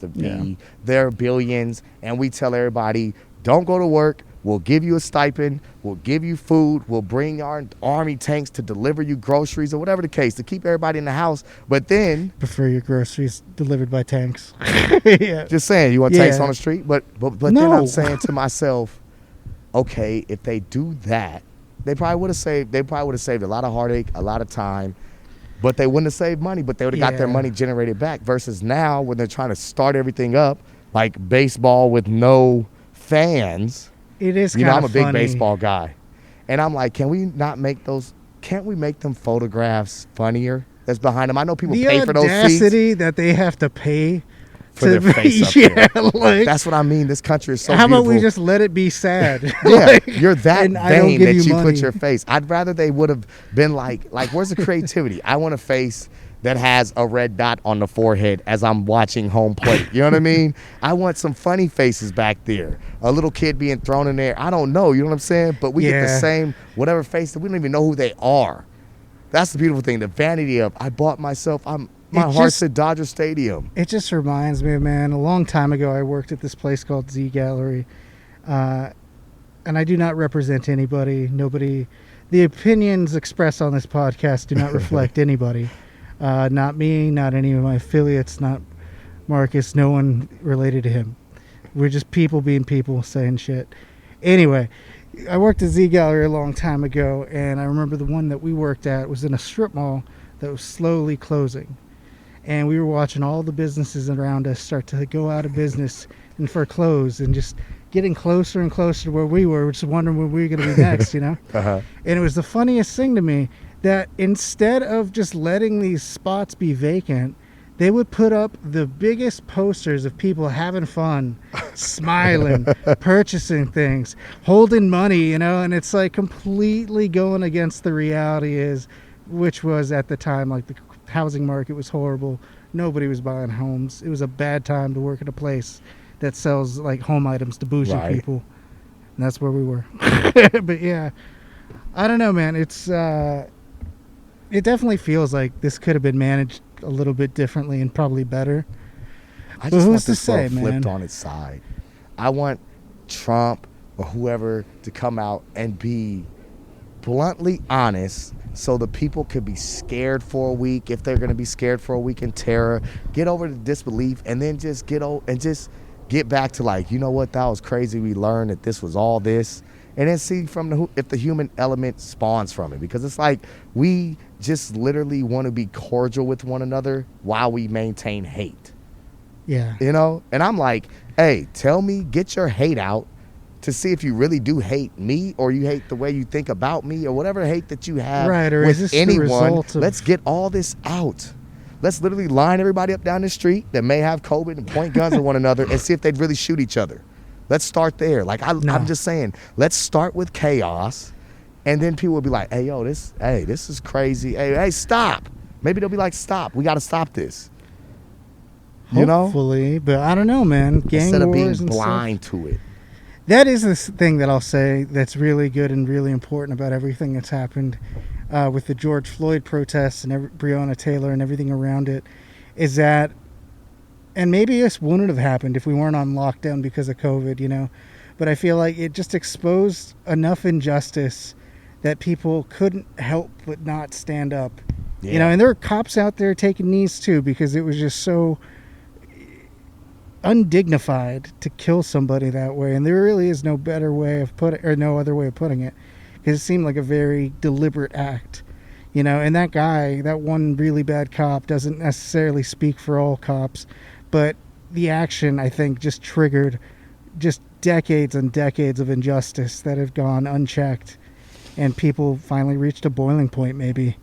their billions, and we tell everybody, don't go to work. We'll give you a stipend. We'll give you food. We'll bring our army tanks to deliver you groceries or whatever the case to keep everybody in the house. But then, Prefer your groceries delivered by tanks. Yeah. just saying, you want tanks Yeah. on the street? But then No. I'm saying to myself, okay, if they do that, they probably would have saved a lot of heartache, a lot of time. But they wouldn't have saved money, but they would have got their Yeah. money generated back. Versus now, when they're trying to start everything up, like baseball with no fans. It is You kind know, of I'm a big funny. baseball guy. And I'm like, can't we make them photographs funnier that's behind them? I know people The pay for those seats audacity that they have to pay for their face up yeah, there. like, That's what I mean. This country is so how beautiful. about we just let it be sad? Yeah, Like, you're that and I don't vain give that you you money. put your face. I'd rather they would have been like where's the creativity? I want a face that has a red dot on the forehead as I'm watching home plate. You know what I mean? I want some funny faces back there. A little kid being thrown in there. I don't know. You know what I'm saying? But we get the Yeah. same whatever face that we don't even know who they are. That's the beautiful thing. The vanity of I bought myself. My It heart's just- at Dodger Stadium. It just reminds me, man, a long time ago I worked at this place called Z Gallery. And I do not represent anybody. Nobody. The opinions expressed on this podcast do not reflect anybody. Not me, not any of my affiliates, not Marcus, no one related to him. We're just people being people saying shit. Anyway, I worked at Z Gallery a long time ago, and I remember the one that we worked at was in a strip mall that was slowly closing. And we were watching all the businesses around us start to go out of business and foreclose, and just getting closer and closer to where we were, just wondering where we were going to be next, you know? Uh-huh. And it was the funniest thing to me that instead of just letting these spots be vacant, they would put up the biggest posters of people having fun, smiling, purchasing things, holding money, you know, and it's like completely going against the reality is which was at the time like the housing market was horrible. Nobody was buying homes. It was a bad time to work at a place that sells like home items to bougie Right. people. And that's where we were. But yeah, I don't know, man. It's it definitely feels like this could have been managed a little bit differently and probably better. I But just who's want to this say, world flipped man? on its side. I want Trump or whoever to come out and be bluntly honest so the people could be scared for a week if they're going to be scared for a week in terror, get over the disbelief, and then just get back to like, you know what, that was crazy. We learned that this was all this. And then see if the human element spawns from it. Because it's like we just literally want to be cordial with one another while we maintain hate. Yeah. You know? And I'm like, hey, tell me, get your hate out to see if you really do hate me or you hate the way you think about me or whatever hate that you have Right, or is with this the anyone. result of- Let's get all this out. Let's literally line everybody up down the street that may have COVID and point guns at one another and see if they'd really shoot each other. Let's start there. Like No. I'm just saying, let's start with chaos, and then people will be like, "Hey, yo, this is crazy. Hey, stop." Maybe they'll be like, "Stop. We got to stop this." You know, Hopefully, but I don't know, man. Gang instead of being wars and blind stuff. to it. That is the thing that I'll say that's really good and really important about everything that's happened with the George Floyd protests and Breonna Taylor and everything around it, is that, and maybe this wouldn't have happened if we weren't on lockdown because of COVID, you know, but I feel like it just exposed enough injustice that people couldn't help but not stand up. Yeah. You know, and there were cops out there taking knees too because it was just so undignified to kill somebody that way, and there really is no better way of putting, or no other way of putting it, because it seemed like a very deliberate act, you know. And that guy, that one really bad cop, doesn't necessarily speak for all cops, but the action, I think, just triggered just decades and decades of injustice that have gone unchecked, and people finally reached a boiling point, maybe.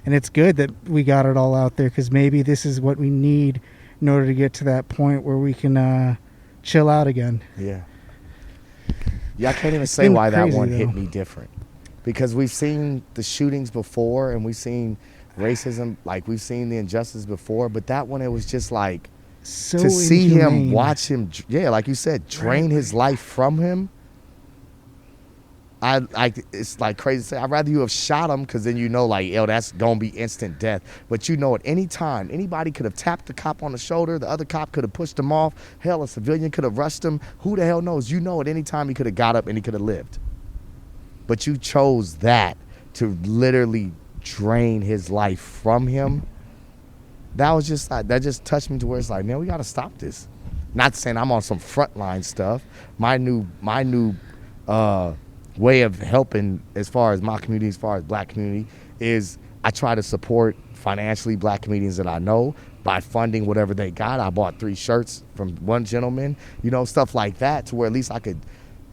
And it's good that we got it all out there, because maybe this is what we need in order to get to that point where we can chill out again. Yeah. Yeah, I can't even It's say been why that crazy, one though. hit me different. Because we've seen the shootings before and we've seen racism, like we've seen the injustice before, but that one, it was just like, So to see him, inhumane. watch him, yeah, like you said, drain his life from him. It's like crazy to say. I'd rather you have shot him, because then you know, like, yo, that's gonna be instant death. But you know, at any time, anybody could have tapped the cop on the shoulder. The other cop could have pushed him off. Hell, a civilian could have rushed him. Who the hell knows? You know, at any time he could have got up and he could have lived. But you chose that to literally drain his life from him. That was just like, that just touched me to where it's like, man, we gotta stop this. Not saying I'm on some frontline stuff. My new way of helping as far as my community, as far as black community, is I try to support financially black comedians that I know by funding whatever they got. I bought 3 shirts from one gentleman, you know, stuff like that, to where at least I could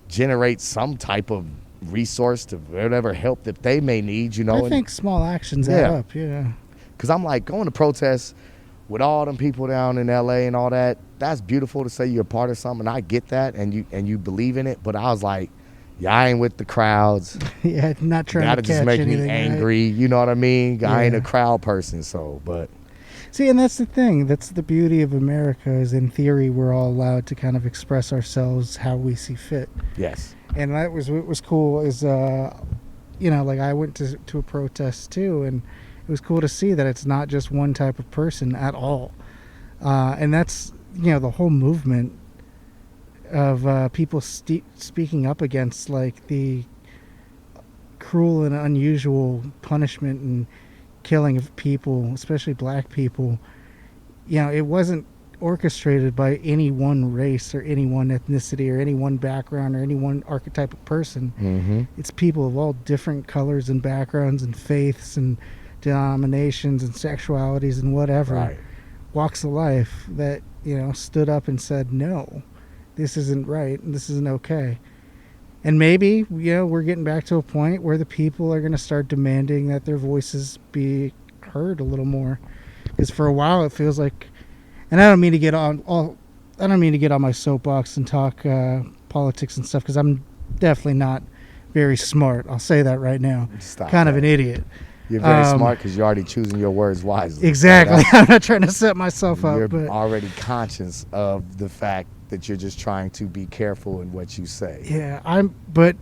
generate some type of resource to whatever help that they may need, you know. I think small actions add up, yeah. Because I'm like, going to protests with all them people down in LA and all that, that's beautiful to say you're a part of something. I get that, and you believe in it. But I was like, yeah, I ain't with the crowds. Yeah, not trying That'll to just catch make anything, me right? angry. You know what I mean? I ain't Yeah. a crowd person, so, but. See, and that's the thing. That's the beauty of America, is in theory we're all allowed to kind of express ourselves how we see fit. Yes. And that was what was cool is, you know, like I went to a protest too, and it was cool to see that it's not just one type of person at all. And that's, you know, the whole movement of people speaking up against like the cruel and unusual punishment and killing of people, especially black people. You know, it wasn't orchestrated by any one race or any one ethnicity or any one background or any one archetype of person. Mm-hmm. It's people of all different colors and backgrounds and faiths and denominations and sexualities and whatever Right. walks of life that, you know, stood up and said, no, this isn't right and this isn't okay. And maybe, you know, we're getting back to a point where the people are going to start demanding that their voices be heard a little more. Because for a while it feels like, and I don't mean to get on my soapbox and talk politics and stuff, because I'm definitely not very smart. I'll say that right now. Stop Kind of that. an idiot. You're very smart because you're already choosing your words wisely. Exactly. So I'm not trying to set myself up. you're But already conscious of the fact that you're just trying to be careful in what you say.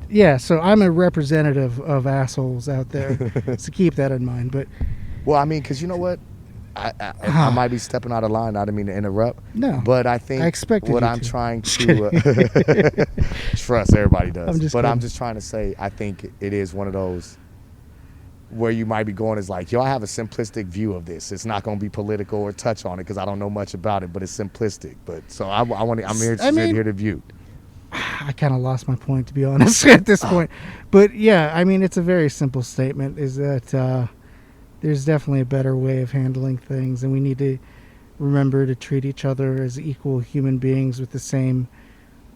yeah, so I'm a representative of assholes out there. So keep that in mind. But Well, I mean, because you know what? I might be stepping out of line. I didn't mean to interrupt. No. But I think I expected what you I'm to. trying to trust, everybody does. I'm I'm just trying to say, I think it is one of those where you might be going is like, yo, I have a simplistic view of this. It's not going to be political or touch on it because I don't know much about it, but it's simplistic. But so I'm interested to hear the view. I kind of lost my point, to be honest, at this point. But yeah, I mean, it's a very simple statement, is that there's definitely a better way of handling things, and we need to remember to treat each other as equal human beings with the same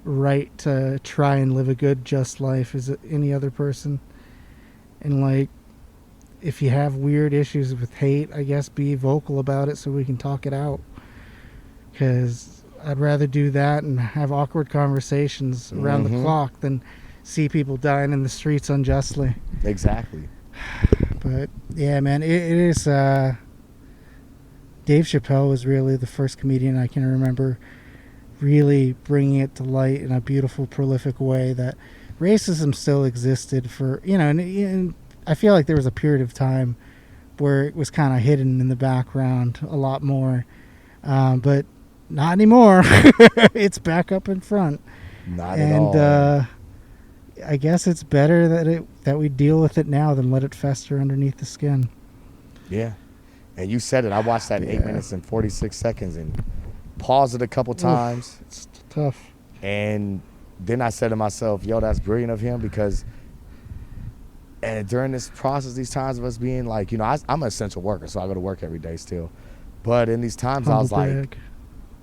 right to try and live a good, just life as any other person. And like, if you have weird issues with hate, I guess be vocal about it so we can talk it out. Because I'd rather do that and have awkward conversations around the clock than see people dying in the streets unjustly. Exactly. But yeah, man, it is. Dave Chappelle was really the first comedian I can remember really bringing it to light in a beautiful, prolific way that racism still existed for, and I feel like there was a period of time where it was kind of hidden in the background a lot more, but not anymore. It's back up in front. Not at all. I guess it's better that we deal with it now than let it fester underneath the skin. Yeah. And you said it. I watched that 8 minutes and 46 seconds and paused it a couple times. It's tough. And then I said to myself, yo, that's brilliant of him because during this process, these times of us being like, I'm an essential worker, so I go to work every day still. But in these times, I was like,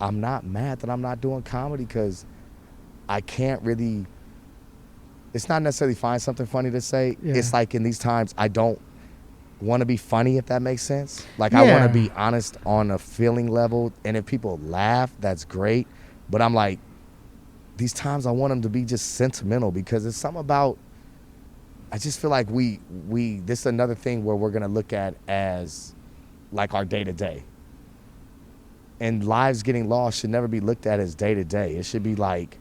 I'm not mad that I'm not doing comedy because I can't really, it's not necessarily find something funny to say. Yeah. It's like in these times, I don't want to be funny, if that makes sense. Like, I want to be honest on a feeling level. And if people laugh, that's great. But I'm like, these times I want them to be just sentimental because it's something about, I just feel like we this is another thing where we're going to look at as like our day-to-day. And lives getting lost should never be looked at as day-to-day. It should be like,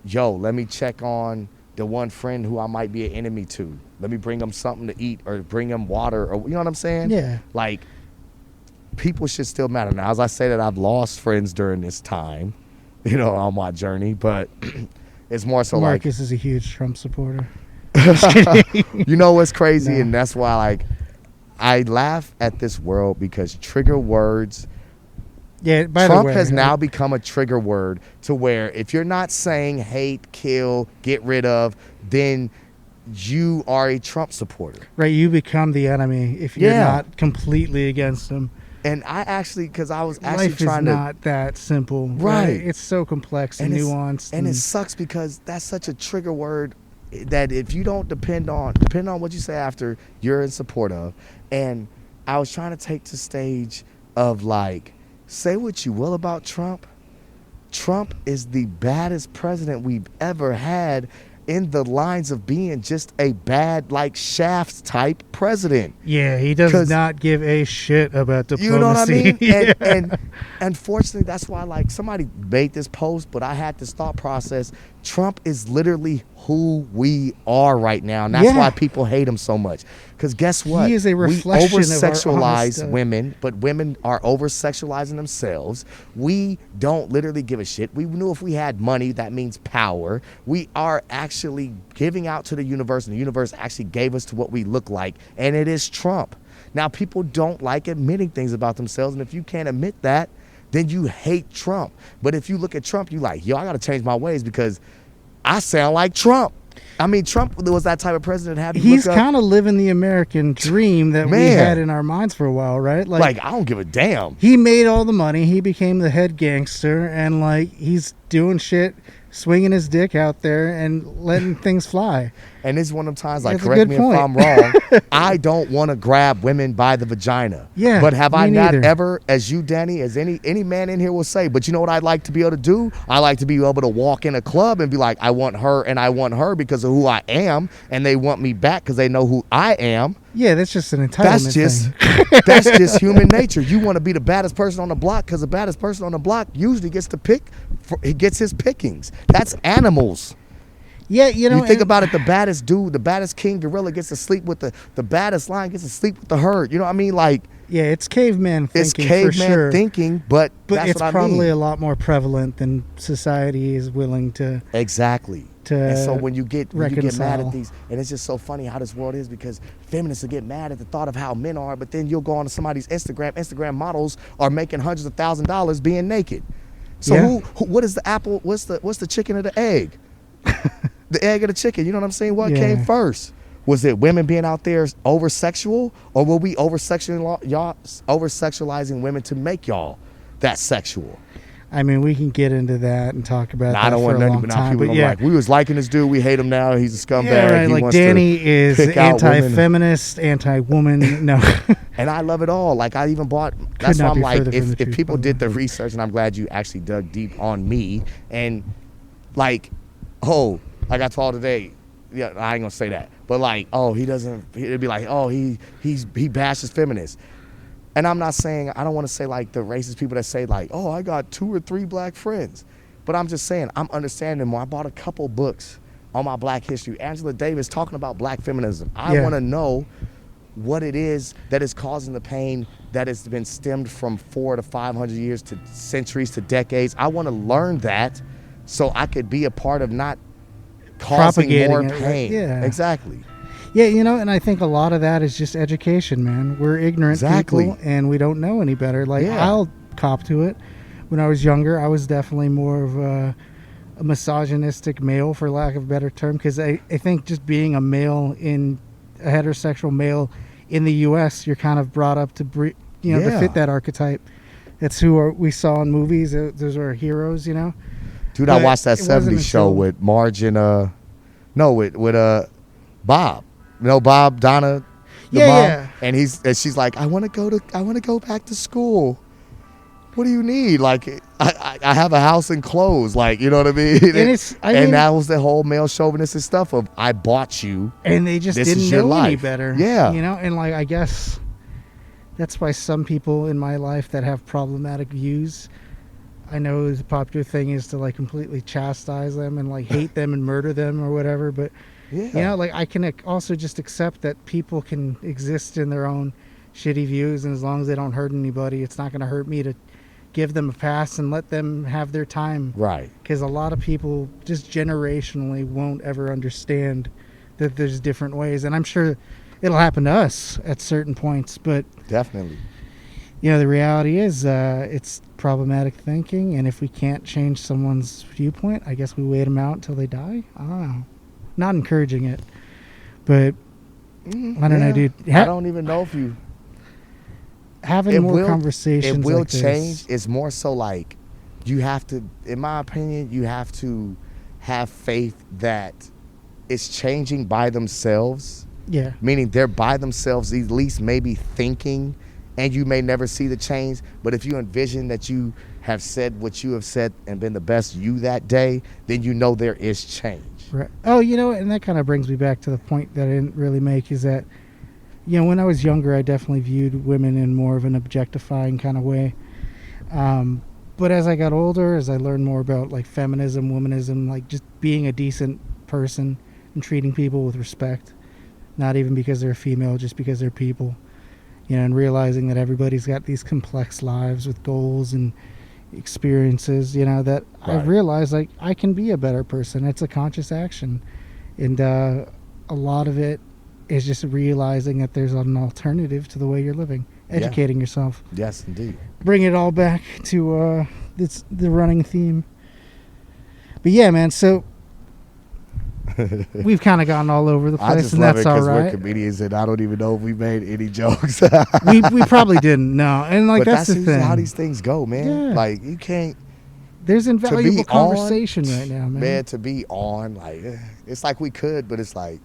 yo, let me check on the one friend who I might be an enemy to. Let me bring them something to eat or bring them water or, you know what I'm saying? Yeah. Like, people should still matter. Now, as I say that, I've lost friends during this time, on my journey, but it's more so Marcus is a huge Trump supporter. You know what's crazy? No. And that's why, like, I laugh at this world because trigger words. Yeah, by Trump the way, has now become a trigger word to where if you're not saying hate, kill, get rid of, then you are a Trump supporter. Right, you become the enemy if you're not completely against him. And I actually, because I was actually Life trying is to. not that simple. Right. It's so complex and nuanced. And it sucks because that's such a trigger word that if you don't depend on what you say after, you're in support of. And I was trying to take the stage of like, say what you will about Trump. Trump is the baddest president we've ever had in the lines of being just a bad, like, Shaft type president. Yeah, he does not give a shit about diplomacy. You know what I mean? Yeah. And unfortunately, that's why, like, somebody made this post, but I had this thought process. Trump is literally who we are right now, and that's why people hate him so much. Because guess what? He is a reflection we of our over-sexualize women, but women are over-sexualizing themselves. We don't literally give a shit. We knew if we had money, that means power. We are actually giving out to the universe, and the universe actually gave us to what we look like, and it is Trump. Now, people don't like admitting things about themselves, and if you can't admit that, then you hate Trump. But if you look at Trump, you like, yo, I got to change my ways because I sound like Trump. I mean, Trump was that type of president. He's kind of living the American dream that we had in our minds for a while, right? Like, I don't give a damn. He made all the money. He became the head gangster, and like he's doing shit, swinging his dick out there and letting things fly. And this is one of them times, like, correct me if I'm wrong, I don't want to grab women by the vagina. Yeah, but have I not neither. ever, as you, Danny, as any man in here will say, but you know what I'd like to be able to do? I like to be able to walk in a club and be like, I want her and I want her because of who I am, and they want me back because they know who I am. Yeah, that's just an entitlement That's just thing. that's just human nature. You want to be the baddest person on the block because the baddest person on the block usually gets to pick. He gets his pickings. That's animals. Yeah, you know. You think about it, the baddest dude, the baddest king gorilla gets to sleep with the baddest lion gets to sleep with the herd. You know what I mean? Like, yeah, it's caveman thinking it's caveman for sure. thinking, but that's it's what I probably mean. a lot more prevalent than society is willing to. Exactly. To and so when you get mad reconcile. at these, and it's just so funny how this world is, because feminists will get mad at the thought of how men are, but then you'll go on to somebody's Instagram models are making hundreds of $1,000s being naked. So Yeah. what is the apple? What's the chicken or the egg? The egg or the chicken? You know what I'm saying? What Yeah. came first? Was it women being out there over sexual, or were we over sexualizing women to make y'all that sexual? I mean, we can get into that and talk about that I don't for want a nothing, long but now time. people But are yeah, like, we was liking this dude, we hate him now, he's a scumbag. yeah, right. He Like wants to Danny is pick out women. anti-feminist, anti-woman. No, And I love it all. Like, I even bought. That's not why I'm be like, further from the if truth, people by the did the way. research, and I'm glad you actually dug deep on me, and like, like I told today, yeah, I ain't gonna say that, but like, he doesn't. It'd be like, he bashes feminists, and I'm not saying, I don't want to say like the racist people that say like, I got 2 or 3 black friends, but I'm just saying I'm understanding more. I bought a couple books on my Black history. Angela Davis talking about Black feminism. I Yeah. want to know what it is that is causing the pain that has been stemmed from 400 to 500 years to centuries to decades. I want to learn that so I could be a part of not causing more Propagating it, right? pain. Yeah. Exactly. yeah, and I think a lot of that is just education, man. We're ignorant Exactly. people, and we don't know any better. Like Yeah. I'll cop to it. When I was younger, I was definitely more of a misogynistic male, for lack of a better term, because I think just being a male in a heterosexual male in the U.S., you're kind of brought up to to Yeah. fit that archetype. That's who we saw in movies. Those are our heroes, Dude, But I watched that it wasn't 70s show until- with Marge and with Bob. Bob, Donna, the Yeah, mom, yeah. and she's like, I want to go back to school. What do you need? Like, I have a house and clothes. Like, you know what I mean? I mean- that was the whole male chauvinistic stuff of, I bought you. And they just This didn't is your know any life. better. Yeah. And like, I guess that's why some people in my life that have problematic views, I know the popular thing is to like completely chastise them and like hate them and murder them or whatever. But, Yeah. like I can also just accept that people can exist in their own shitty views. And as long as they don't hurt anybody, it's not going to hurt me to give them a pass and let them have their time. Right. Because a lot of people just generationally won't ever understand that there's different ways. And I'm sure it'll happen to us at certain points. But, Definitely. the reality is it's problematic thinking. And if we can't change someone's viewpoint, I guess we wait them out until they die. I don't know. Not encouraging it. But I don't know, dude. I don't even know if you... Having more conversations It will like this. change. It's more so like, you have to, in my opinion, you have to have faith that it's changing by themselves. Yeah. Meaning they're by themselves, at least maybe thinking, and you may never see the change. But if you envision that you have said what you have said and been the best you that day, then there is change. Right. Oh, and that kind of brings me back to the point that I didn't really make, is that, when I was younger, I definitely viewed women in more of an objectifying kind of way. But as I got older, as I learned more about like feminism, womanism, like just being a decent person and treating people with respect, not even because they're female, just because they're people, and realizing that everybody's got these complex lives with goals and experiences, that Right. I've realized like I can be a better person. It's a conscious action. And a lot of it is just realizing that there's an alternative to the way you're living, educating yourself. Yes, indeed. Bring it all back to the running theme. But yeah, man, so we've kind of gone all over the I place, just and love that's it all because we're right. comedians, and I don't even know if we made any jokes. we probably didn't, no. And like But that's the usually thing. how these things go, man. Yeah. Like, you can't... There's invaluable on, conversation right now, man. to be on, like, it's like we could, but it's like,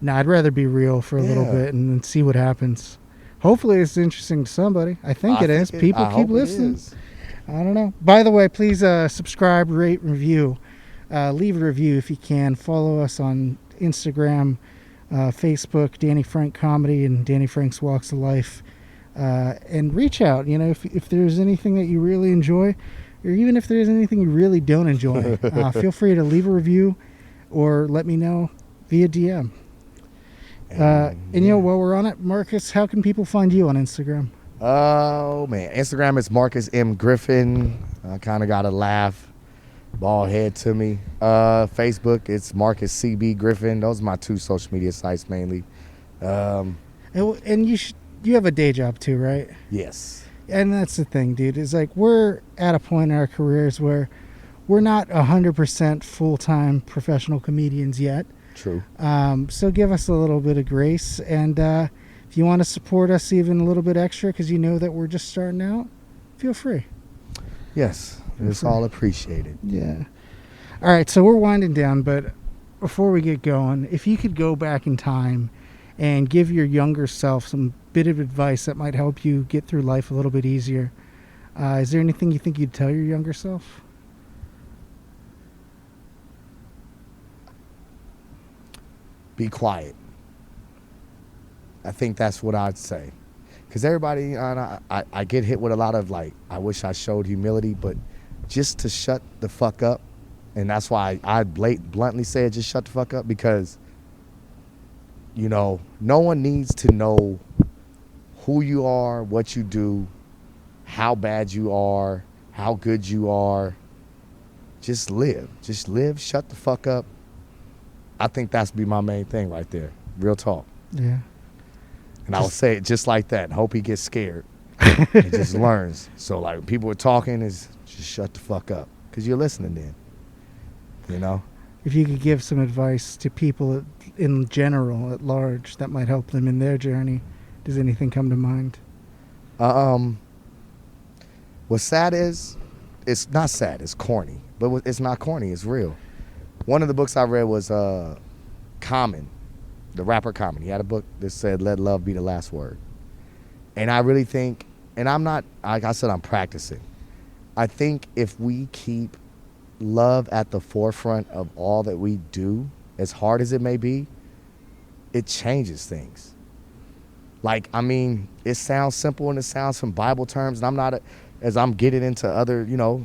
No, I'd rather be real for a little Yeah. bit and then see what happens. Hopefully it's interesting to somebody. I think it is. People I keep hope it listening. is. I don't know. By the way, please subscribe, rate, review. Leave a review if you can. Follow us on Instagram. Facebook, Danny Franc Comedy and Danny Franc's Walks of Life. And reach out, if there's anything that you really enjoy, or even if there's anything you really don't enjoy, feel free to leave a review or let me know via DM. While we're on it, Marcus, how can people find you on Instagram? Oh, man. Instagram is Marcus M. Griffin. I kind of got a laugh. Bald head to me. Facebook, it's Marcus CB Griffin. Those are my two social media sites mainly. And you have a day job too, right? Yes. And that's the thing, dude. Is like we're at a point in our careers where we're not 100% full-time professional comedians yet. True. So give us a little bit of grace. And if you want to support us even a little bit extra because you know that we're just starting out, feel free. Yes. It's all appreciated. Yeah. All right, so we're winding down, but before we get going, if you could go back in time and give your younger self some bit of advice that might help you get through life a little bit easier, is there anything you think you'd tell your younger self? Be quiet. I think that's what I'd say. Because everybody, I get hit with a lot of like, I wish I showed humility, but just to shut the fuck up. And that's why I bluntly said just shut the fuck up, because, no one needs to know who you are, what you do, how bad you are, how good you are. Just live. Just live, shut the fuck up. I think that's be my main thing right there. Real talk. Yeah. And I will say it just like that. Hope he gets scared. He just learns. So like when people are talking, is just shut the fuck up, because you're listening then. If you could give some advice to people in general, at large, that might help them in their journey, does anything come to mind? What's sad is, it's not sad, it's corny. But it's not corny, it's real. One of the books I read was Common, the rapper Common. He had a book that said, "Let love be the last word." And I really think, and I'm not, like I said, I'm practicing. I think if we keep love at the forefront of all that we do, as hard as it may be, it changes things. Like, I mean, it sounds simple and it sounds from Bible terms, and I'm not, as I'm getting into other,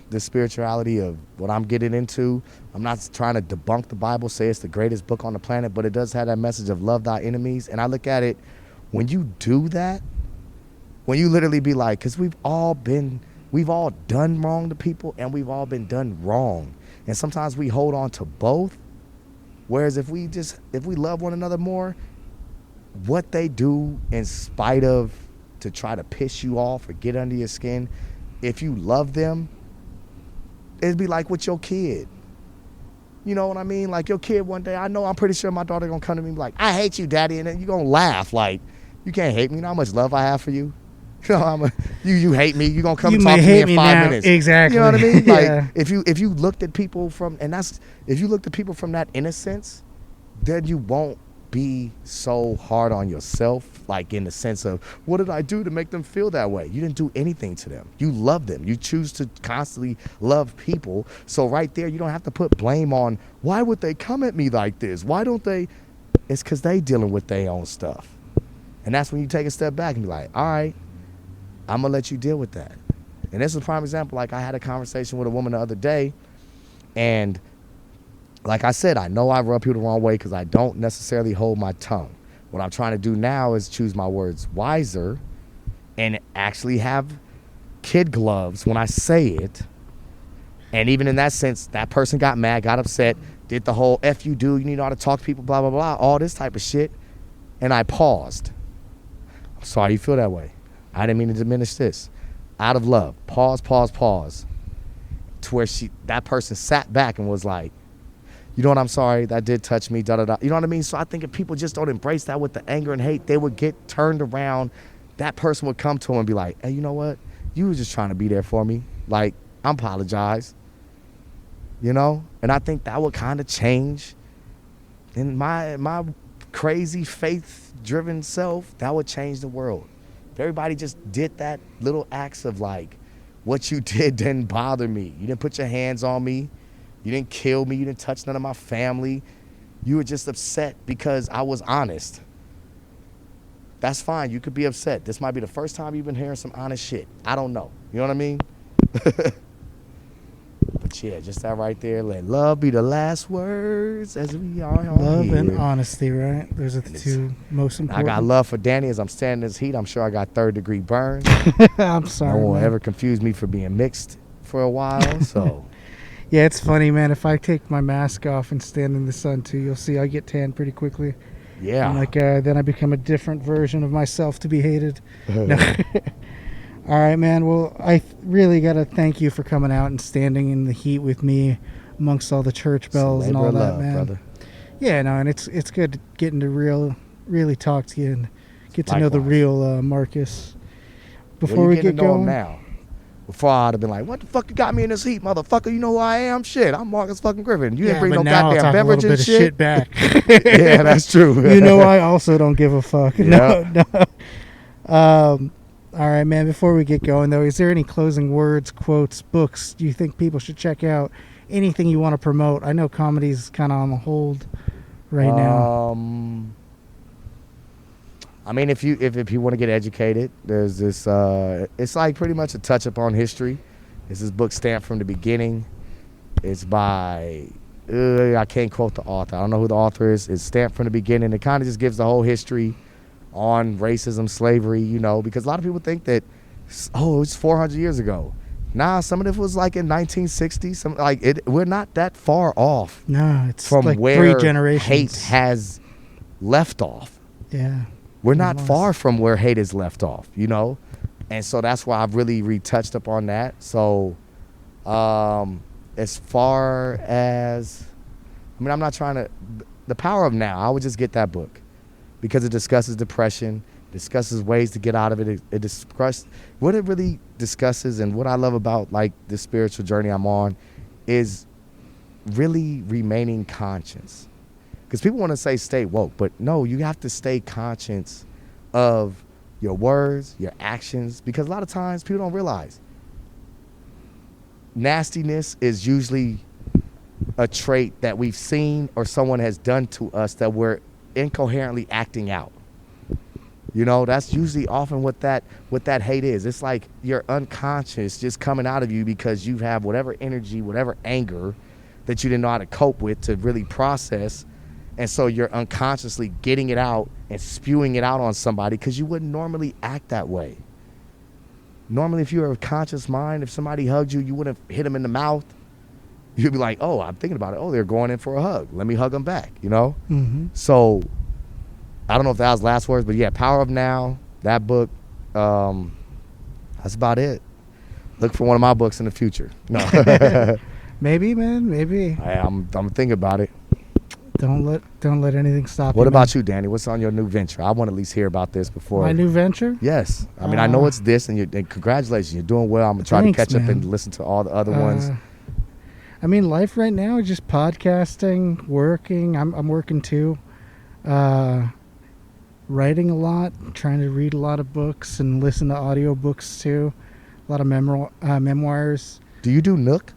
the spirituality of what I'm getting into, I'm not trying to debunk the Bible, say it's the greatest book on the planet, but it does have that message of love thy enemies. And I look at it, when you do that, when you literally be like, because we've all done wrong to people, and we've all been done wrong. And sometimes we hold on to both. Whereas if we love one another more, what they do in spite of to try to piss you off or get under your skin, if you love them, it'd be like with your kid. You know what I mean? Like your kid one day, I'm pretty sure my daughter gonna come to me and be like, "I hate you, Daddy," and then you gonna laugh like, "You can't hate me. You know how much love I have for you? You hate me. You gonna come and talk to me in 5 minutes." Exactly. You know what I mean? Like Yeah. if you looked at people from, if you looked at people from that innocence, then you won't be so hard on yourself, like in the sense of, what did I do to make them feel that way? You didn't do anything to them. You love them. You choose to constantly love people. So right there, you don't have to put blame on, why would they come at me like this? Why don't they? It's because they dealing with their own stuff. And that's when you take a step back and be like, all right, I'm going to let you deal with that. And this is a prime example. Like I had a conversation with a woman the other day, and like I said, I know I rub people the wrong way because I don't necessarily hold my tongue. What I'm trying to do now is choose my words wiser and actually have kid gloves when I say it. And even in that sense, that person got mad, got upset, did the whole F you do, you need to know how to talk to people, blah, blah, blah, all this type of shit. And I paused. I'm sorry you feel that way. I didn't mean to diminish this. Out of love. Pause. To where that person sat back and was like, you know what, I'm sorry, that did touch me, da-da-da. You know what I mean? So I think if people just don't embrace that with the anger and hate, they would get turned around. That person would come to them and be like, hey, you know what? You were just trying to be there for me. Like, I apologize. And I think that would kind of change. In my crazy faith-driven self, that would change the world. If everybody just did that little acts of like, what you did didn't bother me. You didn't put your hands on me. You didn't kill me. You didn't touch none of my family. You were just upset because I was honest. That's fine. You could be upset. This might be the first time you've been hearing some honest shit. I don't know. You know what I mean? But yeah, just that right there. Let love be the last words as we are on Love here. and honesty, right? Those are the two most I important. got love for Danny as I'm standing in this heat. I'm sure I got third-degree burns. I'm No sorry, one man. ever confused me for being mixed for a while. So Yeah, it's funny, man. If I take my mask off and stand in the sun too, you'll see I get tan pretty quickly. yeah. And then I become a different version of myself to be hated. No. All right, man. Well, I really got to thank you for coming out and standing in the heat with me amongst all the church bells and Labor all of that, love, man. brother. Yeah, no, and it's good getting to really talk to you and get to know the Likewise. real Marcus. Before Well, we you get to know him going, now. Before I'd have been like, what the fuck you got me in this heat, motherfucker? You know who I am? Shit, I'm Marcus fucking Griffin. You didn't bring but no now I'll goddamn talk a beverage little and bit of shit back. Yeah, that's true. You know, I also don't give a fuck. Yeah. No. All right, man. Before we get going, though, is there any closing words, quotes, books you think people should check out? Anything you want to promote? I know comedy's kind of on the hold right now. I mean, if you want to get educated, there's this. It's like pretty much a touch up on history. It's this book, Stamped from the Beginning. It's by I can't quote the author. I don't know who the author is. It's Stamped from the Beginning. It kind of just gives the whole history on racism, slavery. You know, because a lot of people think that it's 400 years ago. Nah, some of it was like in 1960. Some we're not that far off No, it's from like where 3 generations. hate has left off. Yeah. We're not Almost. far from where hate is left off, you know? And so that's why I've really retouched up on that. So as far as, I mean, I'm not trying to, The Power of Now, I would just get that book because it discusses depression, discusses ways to get out of it. It discusses, what it really discusses and what I love about like the spiritual journey I'm on is really remaining conscious. Because people want to say stay woke, but no, you have to stay conscious of your words, your actions, because a lot of times people don't realize nastiness is usually a trait that we've seen or someone has done to us that we're incoherently acting out. You know, that's usually often what that hate is. It's like your unconscious just coming out of you because you have whatever energy, whatever anger that you didn't know how to cope with to really process. And so you're unconsciously getting it out and spewing it out on somebody because you wouldn't normally act that way. Normally, if you were a conscious mind, if somebody hugged you, you wouldn't hit them in the mouth. You'd be like, oh, I'm thinking about it. Oh, they're going in for a hug. Let me hug them back, you know? Mm-hmm. So I don't know if that was last words, but yeah, Power of Now, that book, that's about it. Look for one of my books in the future. No. Maybe, man. Maybe. I'm thinking about it. Don't let anything stop you. What man. about you, Danny? What's on your new venture? I want to at least hear about this before. My new venture? Yes. I mean, I know it's this, and congratulations. You're doing well. I'm going to try Thanks, to catch up man. and listen to all the other ones. I mean, life right now is just podcasting, working. I'm working too. Writing a lot, trying to read a lot of books and listen to audiobooks too. A lot of memoirs. Do you do Nook?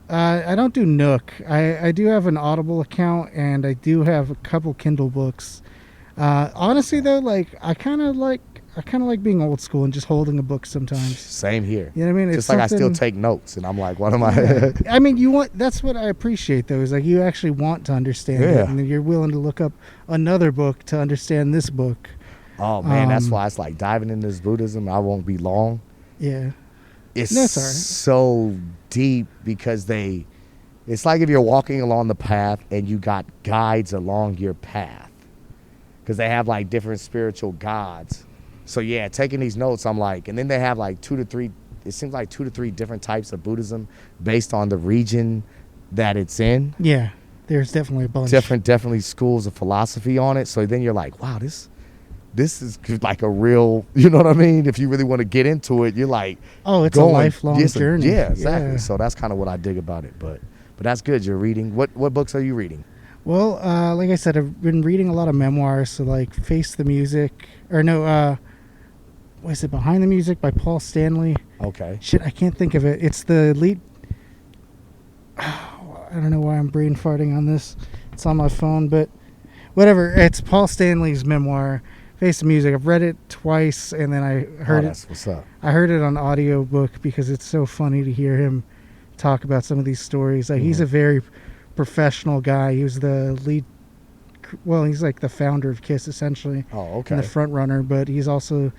I don't do Nook. I do have an Audible account and I do have a couple Kindle books. Honestly though, like I kind of like being old school and just holding a book sometimes. Same here. You know what I mean? Just like I still take notes, and I'm like, what am Yeah. I? I mean, that's what I appreciate though, is like you actually want to understand it, Yeah. and then you're willing to look up another book to understand this book. Oh man, that's why it's like diving into this Buddhism. I won't be long. Yeah. It's That's all right. so deep because it's like if you're walking along the path and you got guides along your path, because they have like different spiritual gods. So yeah, taking these notes, I'm like, and then they have like 2 to 3. It seems like 2 to 3 different types of Buddhism based on the region that it's in. Yeah. There's definitely a bunch. Definitely schools of philosophy on it. So then you're like, wow, this is like a real, you know what I mean? If you really want to get into it, you're like, Oh, it's a lifelong journey. Yeah, exactly. Yeah. So that's kind of what I dig about it. But that's good. You're reading. What books are you reading? Well, like I said, I've been reading a lot of memoirs. So like Face the Music, or no, what is it? Behind the Music by Paul Stanley. Okay. Shit, I can't think of it. It's the lead. I don't know why I'm brain farting on this. It's on my phone, but whatever. It's Paul Stanley's memoir, Face of Music. I've read it twice, and then I heard That's what's up. I heard it on audiobook because it's so funny to hear him talk about some of these stories. Like, he's a very professional guy. He was the lead. Well, he's like the founder of Kiss, essentially. Oh, okay. And the front runner, but he's also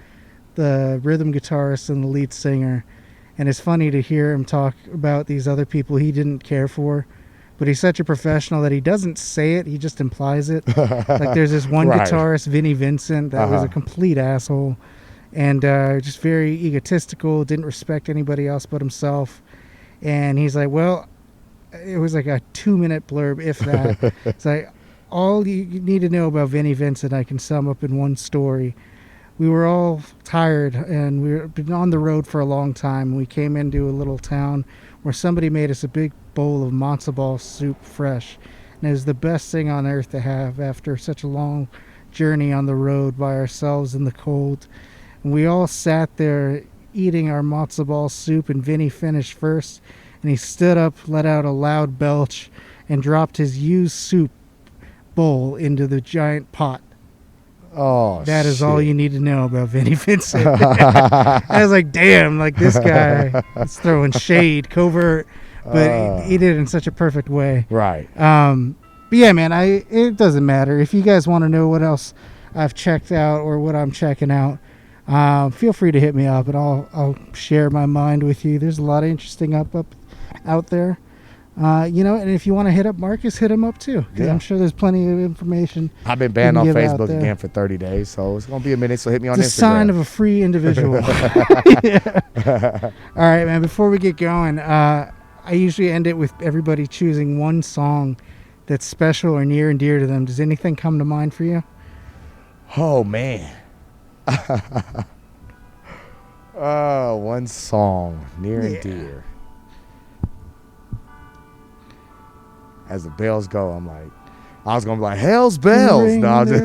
the rhythm guitarist and the lead singer. And it's funny to hear him talk about these other people he didn't care for. But he's such a professional that he doesn't say it, he just implies it. Like, there's this one Right. guitarist, Vinnie Vincent, that was a complete asshole. And just very egotistical, didn't respect anybody else but himself. And he's like, well, it was like a 2-minute blurb, if that. It's like, all you need to know about Vinnie Vincent, I can sum up in one story. We were all tired, and we've been on the road for a long time. We came into a little town where somebody made us a big bowl of matzo ball soup fresh. And it was the best thing on earth to have after such a long journey on the road by ourselves in the cold. And we all sat there eating our matzo ball soup, and Vinny finished first. And he stood up, let out a loud belch, and dropped his used soup bowl into the giant pot. Oh, That is shit. all you need to know about Vinnie Vincent. I was like, damn, like, this guy is throwing shade, covert, but he did it in such a perfect way. Right. But yeah, man, it doesn't matter. If you guys want to know what else I've checked out or what I'm checking out, feel free to hit me up, and I'll share my mind with you. There's a lot of interesting out there. And if you want to hit up Marcus, hit him up too, because Yeah. I'm sure there's plenty of information. I've been banned you on can give out Facebook there. again for 30 days, so it's going to be a minute, so hit me on It's a Instagram. sign of a free individual. Yeah. All right, man, before we get going, I usually end it with everybody choosing one song that's special or near and dear to them. Does anything come to mind for you? Oh, man. One song, near and dear. As the bells go, I'm like, I was going to be like, Hell's Bells. Ring No, I'm the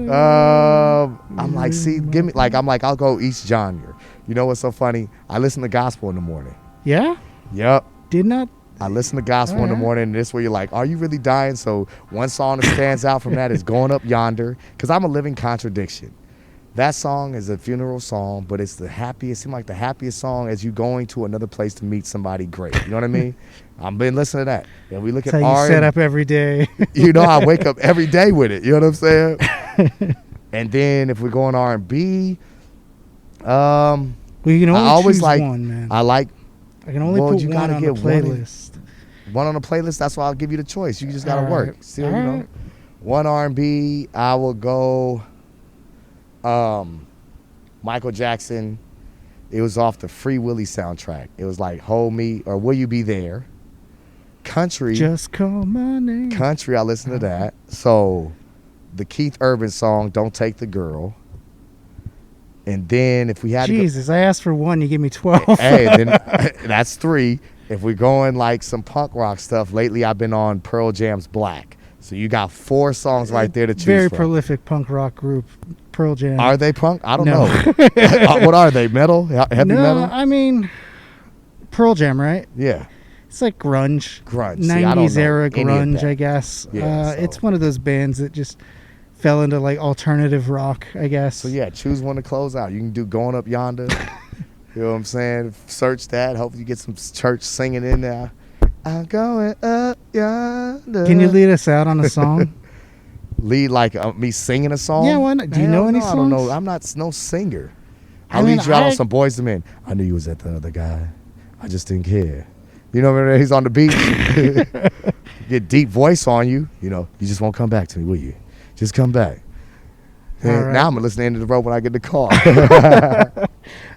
just, I'm like, see, give me, like, I'm like, I'll go East Genre. You know what's so funny? I listen to gospel in the morning. Yeah? Yep. Did not? I listen to gospel in the morning, and this where you're like, are you really dying? So one song that stands out from that is Going Up Yonder, because I'm a living contradiction. That song is a funeral song, but it's the happiest, seems like the happiest song as you going to another place to meet somebody great. You know what I mean? I've been listening to that. And we look That's at how you R. set up every day. You know, I wake up every day with it. You know what I'm saying? And then if we're going R&B, Well, you can only I always choose like, one, man. I can only well, put you one gotta on the get one in- playlist. one on the playlist. That's why I'll give you the choice. You just got to All work. right. Still, All you know, right. one R&B, I will go Michael Jackson. It was off the Free Willy soundtrack. It was like Hold Me or Will You Be There. Country. Just call my name. Country, I listen to that. So the Keith Urban song, Don't Take the Girl. And then if we had Jesus, I asked for one, you give me 12. to go, hey, then that's 3. If we're going like some punk rock stuff, lately I've been on Pearl Jam's Black. So you got 4 songs right there to choose Very from. prolific punk rock group, Pearl Jam. Are they punk? I don't No. know. What are they? Metal? Heavy no, metal? I mean, Pearl Jam, right? Yeah. It's like grunge. Grunge. See, I don't 90s know era any of grunge, that. I guess. Yeah, so- It's one of those bands that just fell into like alternative rock, I guess. So yeah, choose one to close out. You can do Going Up Yonder. You know what I'm saying? Search that. Hopefully you get some church singing in there. I'm going up yonder. Can you lead us out on a song? Lead like me singing a song? Yeah, why not? Do you Hell know any no, I don't know. songs? I'm not no singer. I I'll mean, lead you out I- on some Boys to Men. I knew you was at the other guy. I just didn't care. You know when he's on the beach? Get deep voice on you. You know, you just won't come back to me, will you? Just come back. All And right. now I'm going to listen to the end of the road when I get the car.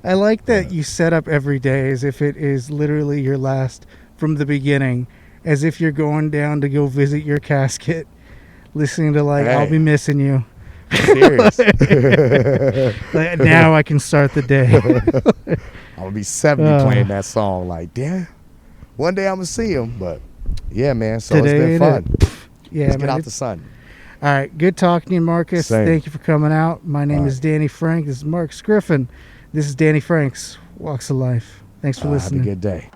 I like that you set up every day as if it is literally your last from the beginning, as if you're going down to go visit your casket, listening to like, I'll Hey. be missing you. Serious. Like, now I can start the day. I'm going to be 70 playing that song. Like, damn. One day I'm going to see him. But, yeah, man. So Today it's been fun. Yeah, Let's get man, out the sun. All right, good talking to you, Marcus. Same. Thank you for coming out. My name All is Danny Franc. This is Marcus Griffin. This is Danny Franc's Walks of Life. Thanks for Have a listening. good day.